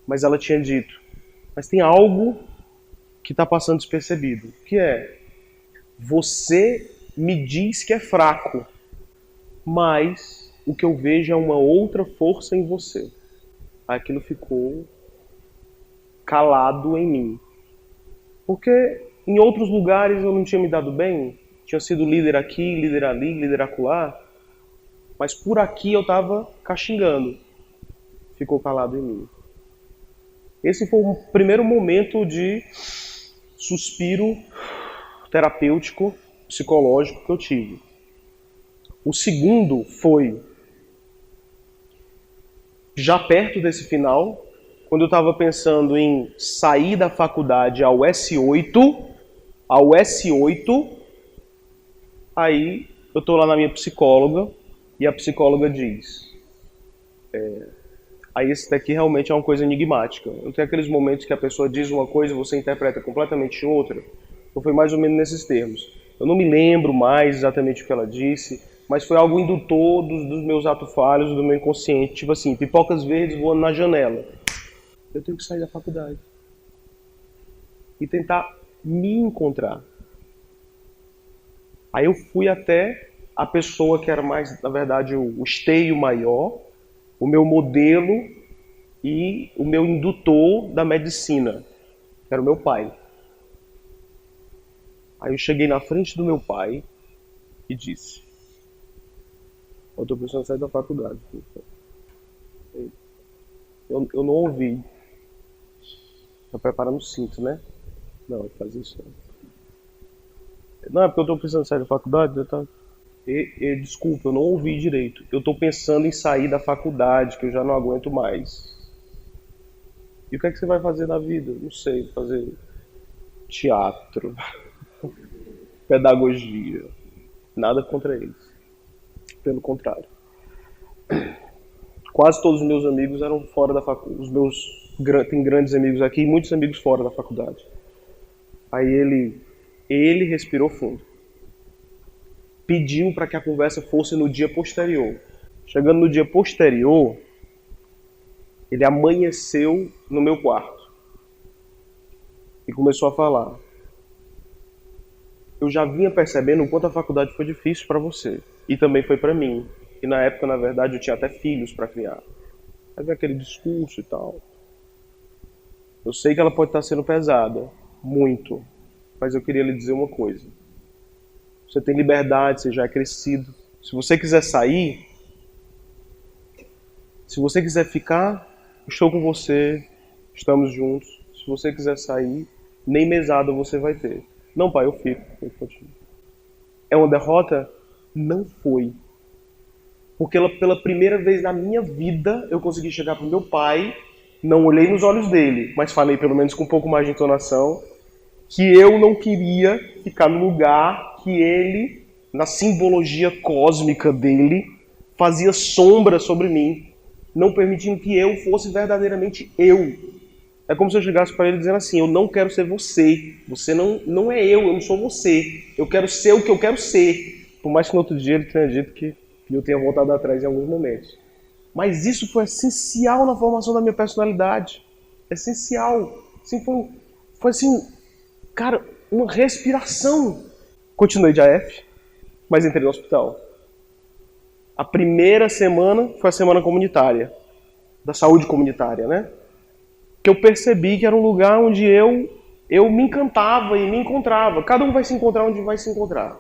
Mas ela tinha dito: mas tem algo que está passando despercebido. Que é: você me diz que é fraco, mas o que eu vejo é uma outra força em você. Aquilo ficou calado em mim. Porque em outros lugares eu não tinha me dado bem. Tinha sido líder aqui, líder ali, líder acolá. Mas por aqui eu estava caxingando. Ficou calado em mim. Esse foi o primeiro momento de suspiro terapêutico, psicológico que eu tive. O segundo foi já perto desse final, quando eu estava pensando em sair da faculdade ao S8, aí eu estou lá na minha psicóloga e a psicóloga diz: aí esse daqui realmente é uma coisa enigmática. Não tem aqueles momentos que a pessoa diz uma coisa e você interpreta completamente outra? Então foi mais ou menos nesses termos. Eu não me lembro mais exatamente o que ela disse, mas foi algo indutor dos meus atos falhos, do meu inconsciente. Tipo assim, pipocas verdes voando na janela. Eu tenho que sair da faculdade e tentar me encontrar. Aí eu fui até a pessoa que era mais, na verdade, o esteio maior, o meu modelo e o meu indutor da medicina, que era o meu pai. Aí eu cheguei na frente do meu pai e disse: eu estou precisando sair da faculdade. Eu não ouvi. Tá preparando o cinto, né? Não, eu fazer isso não. Não, é porque eu estou precisando sair da faculdade. Desculpa, eu não ouvi direito. Eu estou pensando em sair da faculdade, que eu já não aguento mais. E o que é que você vai fazer na vida? Não sei, fazer teatro, pedagogia. Nada contra eles. Pelo contrário. Quase todos os meus amigos eram fora da faculdade. Tem grandes amigos aqui e muitos amigos fora da faculdade. Aí ele respirou fundo. Pediu para que a conversa fosse no dia posterior. Chegando no dia posterior, ele amanheceu no meu quarto e começou a falar. Eu já vinha percebendo o quanto a faculdade foi difícil para você. E também foi para mim. E na época, na verdade, eu tinha até filhos para criar. Aí veio aquele discurso e tal. Eu sei que ela pode estar sendo pesada. Muito. Mas eu queria lhe dizer uma coisa. Você tem liberdade, você já é crescido. Se você quiser sair, se você quiser ficar, estou com você, estamos juntos. Se você quiser sair, nem mesada você vai ter. Não, pai, eu fico. Eu continuo. É uma derrota? Não foi. Porque pela primeira vez na minha vida, eu consegui chegar para o meu pai, não olhei nos olhos dele, mas falei pelo menos com um pouco mais de entonação, que eu não queria ficar no lugar que ele, na simbologia cósmica dele, fazia sombra sobre mim, não permitindo que eu fosse verdadeiramente eu. É como se eu chegasse para ele dizendo assim, eu não quero ser você, você não é eu não sou você, eu quero ser o que eu quero ser. Por mais que no outro dia ele tenha dito que eu tenha voltado atrás em alguns momentos. Mas isso foi essencial na formação da minha personalidade. Essencial. Assim, foi assim, cara, uma respiração. Continuei de AF, mas entrei no hospital. A primeira semana foi a semana comunitária, da saúde comunitária, né? Que eu percebi que era um lugar onde eu me encantava e me encontrava. Cada um vai se encontrar onde vai se encontrar.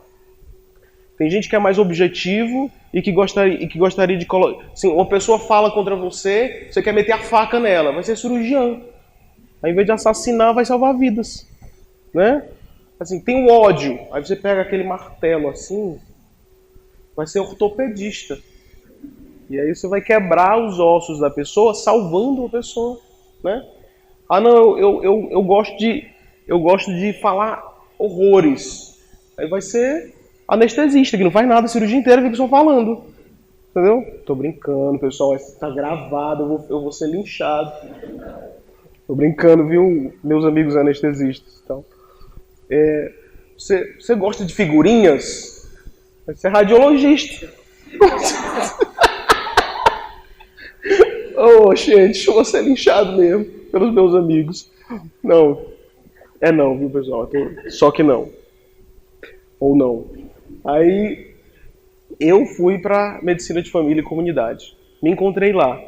Tem gente que é mais objetivo e que gostaria de colocar... Assim, uma pessoa fala contra você, você quer meter a faca nela, vai ser cirurgião. Ao invés de assassinar, vai salvar vidas. Né? Assim, tem o ódio, aí você pega aquele martelo assim, vai ser ortopedista. E aí você vai quebrar os ossos da pessoa, salvando a pessoa. Né? Ah não, eu gosto de falar horrores. Aí vai ser anestesista, que não faz nada a cirurgia inteira, fica só falando. Entendeu? Tô brincando, pessoal, tá gravado, eu vou ser linchado. Tô brincando, viu, meus amigos anestesistas. Então, você gosta de figurinhas? Vai ser radiologista. Oh, gente, eu vou ser linchado mesmo pelos meus amigos. Não, não, viu, pessoal? Só que não. Ou não. Aí eu fui para medicina de família e comunidade. Me encontrei lá.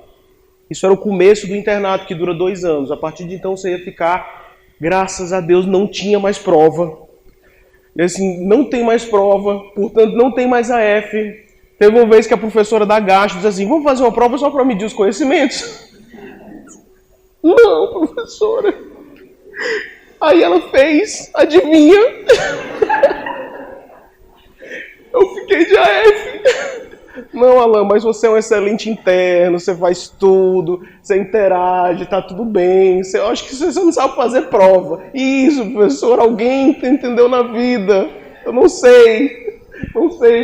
Isso era o começo do internato, que dura 2 anos. A partir de então você ia ficar, graças a Deus, não tinha mais prova. E assim, não tem mais prova, portanto não tem mais AF. Teve uma vez que a professora da Gasto disse assim, vamos fazer uma prova só para medir os conhecimentos? Não, professora. Aí ela fez, adivinha? Eu fiquei de AF. Não, Alan, mas você é um excelente interno, você faz tudo, você interage, tá tudo bem. Eu acho que você não sabe fazer prova. Isso, professor, alguém entendeu na vida. Eu não sei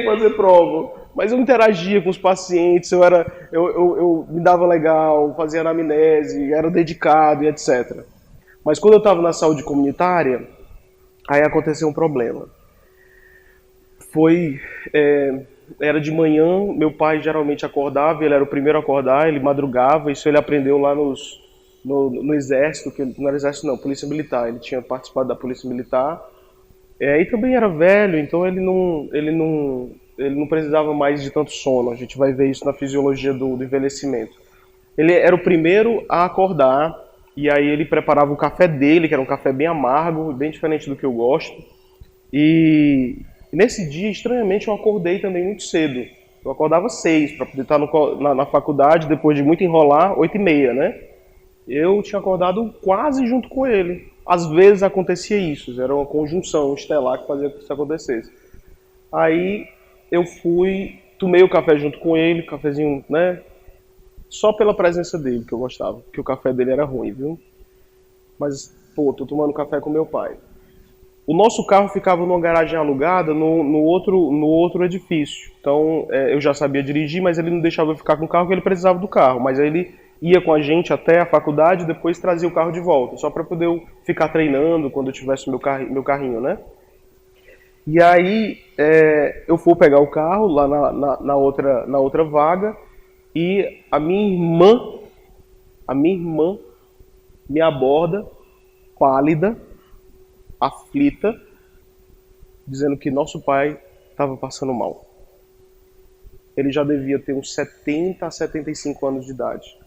fazer prova. Mas eu interagia com os pacientes, eu me dava legal, fazia anamnese, era dedicado e etc. Mas quando eu estava na saúde comunitária, aí aconteceu um problema. Era de manhã, meu pai geralmente acordava, ele era o primeiro a acordar, ele madrugava, isso ele aprendeu lá no exército, que não era exército não, polícia militar, ele tinha participado da polícia militar, e também era velho, então ele não precisava mais de tanto sono, a gente vai ver isso na fisiologia do envelhecimento. Ele era o primeiro a acordar, e aí ele preparava o café dele, que era um café bem amargo, bem diferente do que eu gosto, e nesse dia, estranhamente, eu acordei também muito cedo. Eu acordava 6 para poder estar na faculdade, depois de muito enrolar, 8h30, né? Eu tinha acordado quase junto com ele. Às vezes acontecia isso, era uma conjunção estelar que fazia que isso acontecesse. Aí eu tomei o café junto com ele, cafezinho, né? Só pela presença dele que eu gostava, porque o café dele era ruim, viu? Mas, tô tomando café com meu pai. O nosso carro ficava numa garagem alugada no outro edifício. Então, eu já sabia dirigir, mas ele não deixava eu ficar com o carro porque ele precisava do carro. Mas aí ele ia com a gente até a faculdade e depois trazia o carro de volta, só para poder eu ficar treinando quando eu tivesse meu carrinho, né? E aí eu fui pegar o carro lá na outra vaga e a minha irmã me aborda, pálida, aflita, dizendo que nosso pai estava passando mal. Ele já devia ter uns 70 a 75 anos de idade.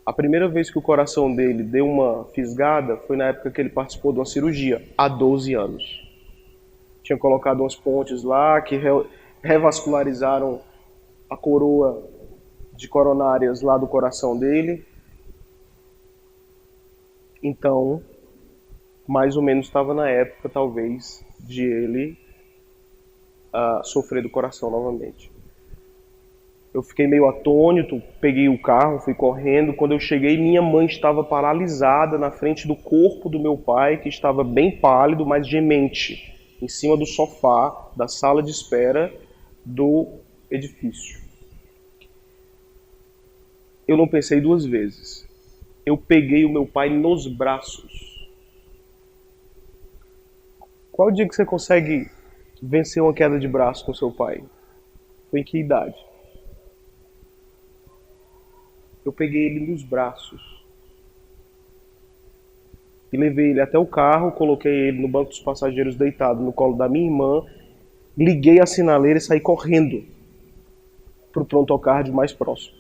A primeira vez que o coração dele deu uma fisgada foi na época que ele participou de uma cirurgia, há 12 anos. Tinha colocado umas pontes lá que revascularizaram a coroa de coronárias lá do coração dele. Então, mais ou menos estava na época, talvez, de ele sofrer do coração novamente. Eu fiquei meio atônito, peguei o carro, fui correndo. Quando eu cheguei, minha mãe estava paralisada na frente do corpo do meu pai, que estava bem pálido, mas gemente, em cima do sofá da sala de espera do edifício. Eu não pensei duas vezes. Eu peguei o meu pai nos braços. Qual o dia que você consegue vencer uma queda de braço com seu pai? Foi em que idade? Eu peguei ele nos braços e levei ele até o carro, coloquei ele no banco dos passageiros deitado no colo da minha irmã, liguei a sinaleira e saí correndo para o pronto-cardio mais próximo.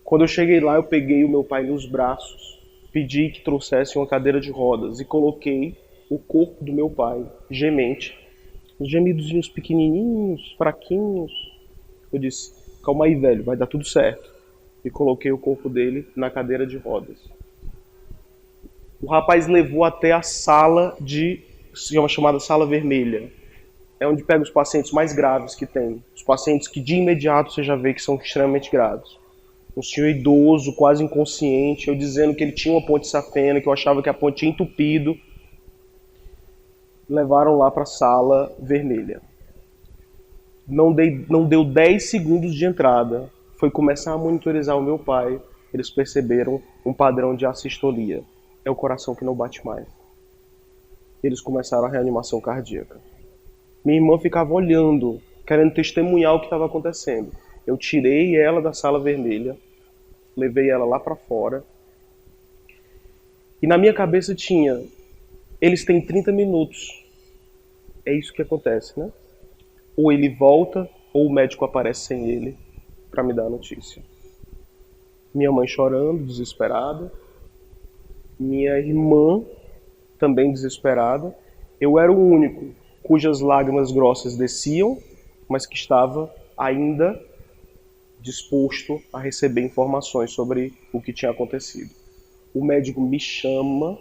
Quando eu cheguei lá, eu peguei o meu pai nos braços, pedi que trouxesse uma cadeira de rodas e coloquei o corpo do meu pai, gemente, os gemidozinhos pequenininhos, fraquinhos. Eu disse: calma aí, velho, vai dar tudo certo. E coloquei o corpo dele na cadeira de rodas. O rapaz levou até a sala chamada sala vermelha. É onde pega os pacientes mais graves que tem. Os pacientes que de imediato você já vê que são extremamente graves. Um senhor idoso, quase inconsciente, eu dizendo que ele tinha uma ponte safena, que eu achava que a ponte tinha entupido. Levaram lá para a sala vermelha. Não deu 10 segundos de entrada. Foi começar a monitorizar o meu pai. Eles perceberam um padrão de assistolia. É o coração que não bate mais. Eles começaram a reanimação cardíaca. Minha irmã ficava olhando, querendo testemunhar o que estava acontecendo. Eu tirei ela da sala vermelha, levei ela lá para fora. E na minha cabeça tinha: eles têm 30 minutos. É isso que acontece, né? Ou ele volta, ou o médico aparece sem ele para me dar a notícia. Minha mãe chorando, desesperada. Minha irmã também desesperada. Eu era o único cujas lágrimas grossas desciam, mas que estava ainda disposto a receber informações sobre o que tinha acontecido. O médico me chama,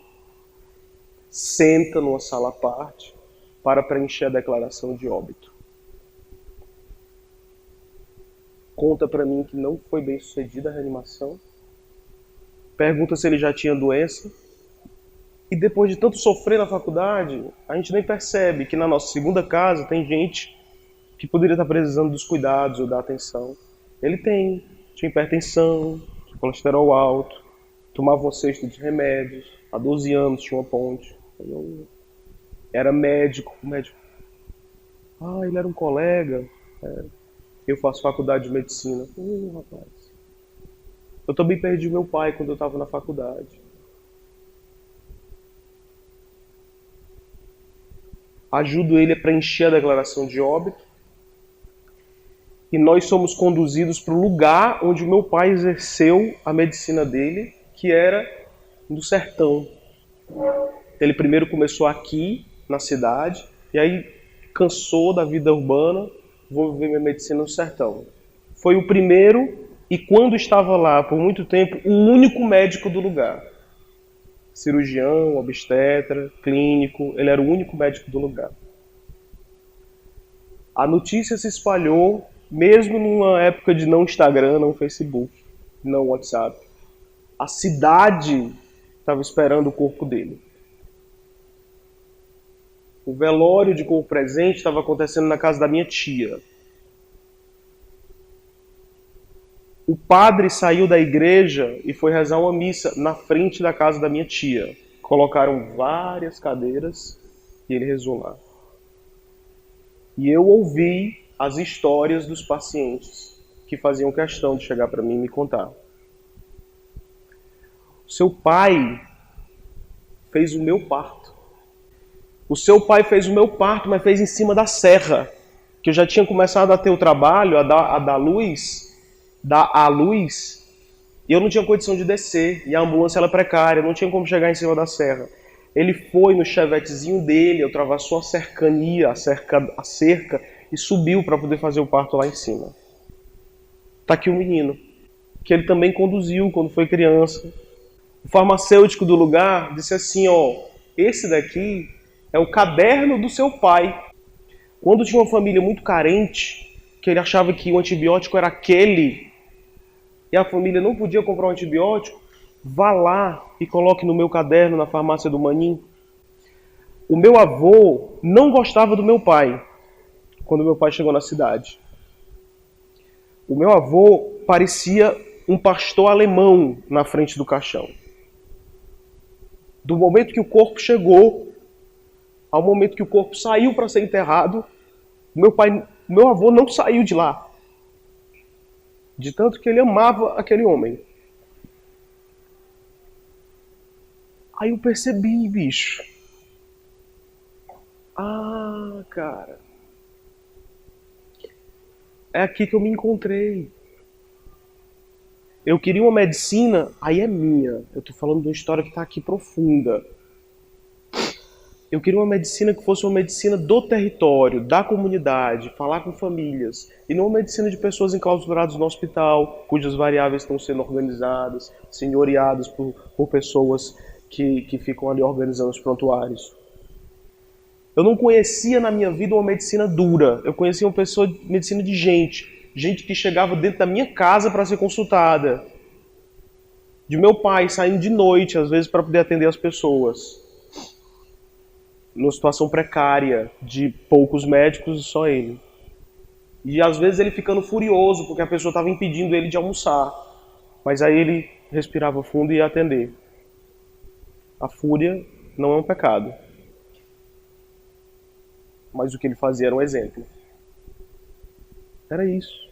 senta numa sala à parte para preencher a declaração de óbito. Conta para mim que não foi bem sucedida a reanimação. Pergunta se ele já tinha doença. E depois de tanto sofrer na faculdade, a gente nem percebe que na nossa segunda casa tem gente que poderia estar precisando dos cuidados ou da atenção. Ele tinha hipertensão, tinha colesterol alto, tomava uma cesta de remédios, há 12 anos tinha uma ponte. Era médico, o médico. Ele era um colega. Eu faço faculdade de medicina. Rapaz. Eu também perdi meu pai quando eu estava na faculdade. Ajudo ele a preencher a declaração de óbito. E nós somos conduzidos para o lugar onde o meu pai exerceu a medicina dele, que era no sertão. Ele primeiro começou aqui, na cidade, e aí cansou da vida urbana, vou viver minha medicina no sertão. Foi o primeiro e, quando estava lá por muito tempo, o único médico do lugar. Cirurgião, obstetra, clínico, ele era o único médico do lugar. A notícia se espalhou, mesmo numa época de não Instagram, não Facebook, não WhatsApp. A cidade estava esperando o corpo dele. O velório de corpo presente estava acontecendo na casa da minha tia. O padre saiu da igreja e foi rezar uma missa na frente da casa da minha tia. Colocaram várias cadeiras e ele rezou lá. E eu ouvi as histórias dos pacientes que faziam questão de chegar para mim e me contar. O seu pai fez o meu parto. O seu pai fez o meu parto, mas fez em cima da serra. Que eu já tinha começado a ter o trabalho, a dar à luz, e eu não tinha condição de descer. E a ambulância era precária, não tinha como chegar em cima da serra. Ele foi no chevetezinho dele, ultrapassou a cercania, a cerca, e subiu para poder fazer o parto lá em cima. Tá aqui o menino, que ele também conduziu quando foi criança. O farmacêutico do lugar disse assim, esse daqui é o caderno do seu pai. Quando tinha uma família muito carente, que ele achava que o antibiótico era aquele, e a família não podia comprar um antibiótico, vá lá e coloque no meu caderno na farmácia do Manim. O meu avô não gostava do meu pai, quando meu pai chegou na cidade. O meu avô parecia um pastor alemão na frente do caixão. Do momento que o corpo chegou, ao momento que o corpo saiu para ser enterrado, meu avô não saiu de lá. De tanto que ele amava aquele homem. Aí eu percebi, bicho. Ah, cara. É aqui que eu me encontrei. Eu queria uma medicina, aí é minha. Eu tô falando de uma história que tá aqui profunda. Eu queria uma medicina que fosse uma medicina do território, da comunidade, falar com famílias. E não uma medicina de pessoas enclausuradas no hospital, cujas variáveis estão sendo organizadas, senhoreadas por pessoas que ficam ali organizando os prontuários. Eu não conhecia na minha vida uma medicina dura. Eu conhecia uma pessoa de medicina de gente. Gente que chegava dentro da minha casa para ser consultada. De meu pai saindo de noite, às vezes, para poder atender as pessoas. Numa situação precária, de poucos médicos e só ele. E às vezes ele ficando furioso, porque a pessoa estava impedindo ele de almoçar. Mas aí ele respirava fundo e ia atender. A fúria não é um pecado. Mas o que ele fazia era um exemplo. Era isso.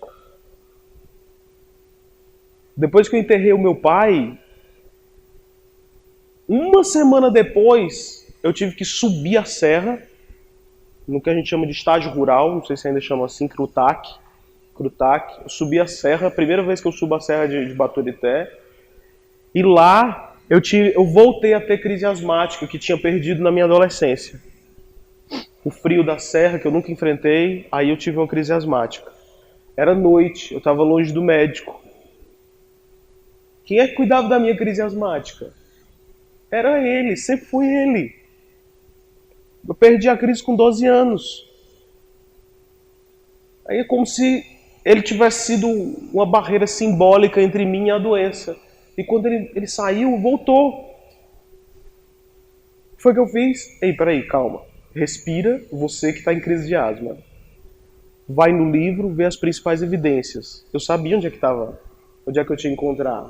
Depois que eu enterrei o meu pai, uma semana depois, eu tive que subir a serra, no que a gente chama de estágio rural, não sei se ainda chama assim, Crutac. Eu subi a serra, a primeira vez que eu subo a serra de Baturité, e lá eu voltei a ter crise asmática, que tinha perdido na minha adolescência. O frio da serra, que eu nunca enfrentei, aí eu tive uma crise asmática. Era noite, eu estava longe do médico. Quem é que cuidava da minha crise asmática? Era ele, sempre foi ele. Eu perdi a crise com 12 anos. Aí é como se ele tivesse sido uma barreira simbólica entre mim e a doença. E quando ele saiu, voltou. O que foi que eu fiz? Ei, peraí, calma. Respira, você que está em crise de asma. Vai no livro, vê as principais evidências. Eu sabia onde é que estava, onde é que eu tinha que encontrar.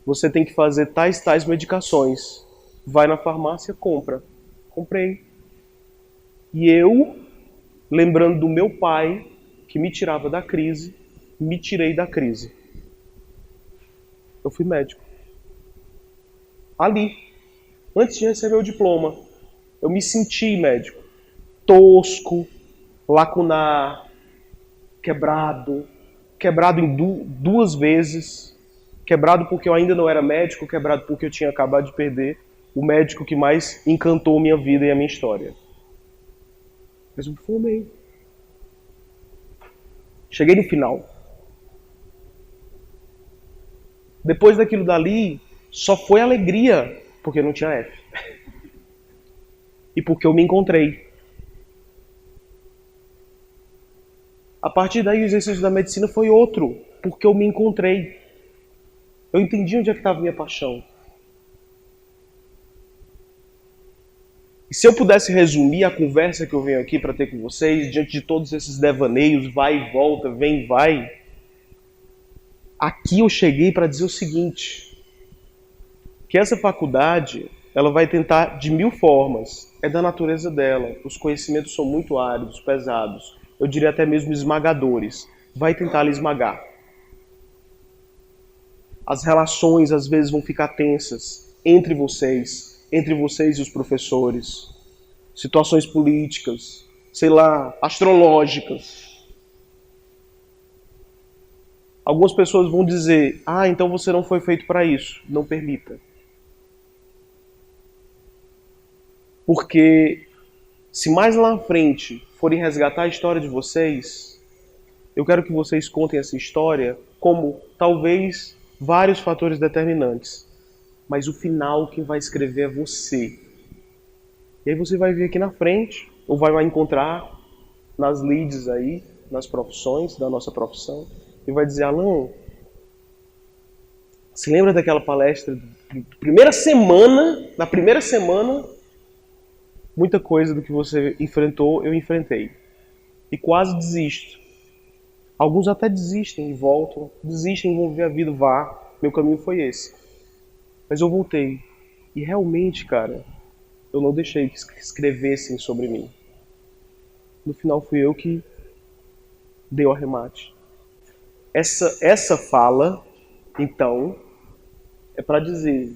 Você tem que fazer tais medicações. Vai na farmácia, compra. Comprei. E eu, lembrando do meu pai, que me tirava da crise, me tirei da crise. Eu fui médico. Ali, antes de receber o diploma, eu me senti médico. Tosco, lacunar, quebrado em duas vezes. Quebrado porque eu ainda não era médico, quebrado porque eu tinha acabado de perder o médico que mais encantou minha vida e a minha história. Mas eu me formei. Cheguei no final. Depois daquilo dali, só foi alegria, porque não tinha F. E porque eu me encontrei. A partir daí, o exercício da medicina foi outro, porque eu me encontrei. Eu entendi onde é que estava a minha paixão. E se eu pudesse resumir a conversa que eu venho aqui para ter com vocês, diante de todos esses devaneios, vai e volta, vem e vai, aqui eu cheguei para dizer o seguinte, que essa faculdade, ela vai tentar de 1000 formas, é da natureza dela, os conhecimentos são muito áridos, pesados, eu diria até mesmo esmagadores, vai tentar lhe esmagar. As relações às vezes vão ficar tensas entre vocês e os professores, situações políticas, sei lá, astrológicas. Algumas pessoas vão dizer, então você não foi feito para isso. Não permita. Porque se mais lá na frente forem resgatar a história de vocês, eu quero que vocês contem essa história como talvez vários fatores determinantes. Mas o final quem vai escrever é você. E aí você vai ver aqui na frente, ou vai encontrar nas leads aí, nas profissões, da nossa profissão, e vai dizer, Alan, se lembra daquela palestra, na primeira semana, muita coisa do que você enfrentou, eu enfrentei. E quase desisto. Alguns até desistem e voltam, desistem, vão ver a vida, meu caminho foi esse. Mas eu voltei. E realmente, cara, eu não deixei que escrevessem sobre mim. No final fui eu que dei o arremate. Essa fala, então, é para dizer,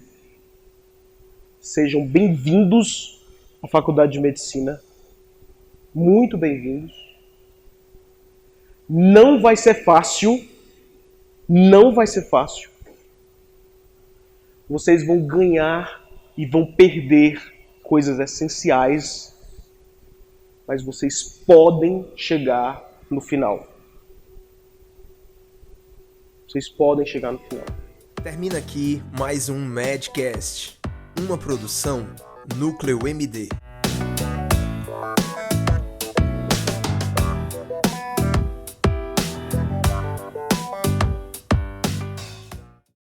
sejam bem-vindos à Faculdade de Medicina. Muito bem-vindos. Não vai ser fácil. Não vai ser fácil. Vocês vão ganhar e vão perder coisas essenciais, mas vocês podem chegar no final. Vocês podem chegar no final.
Termina aqui mais um Medcast, uma produção Núcleo MD.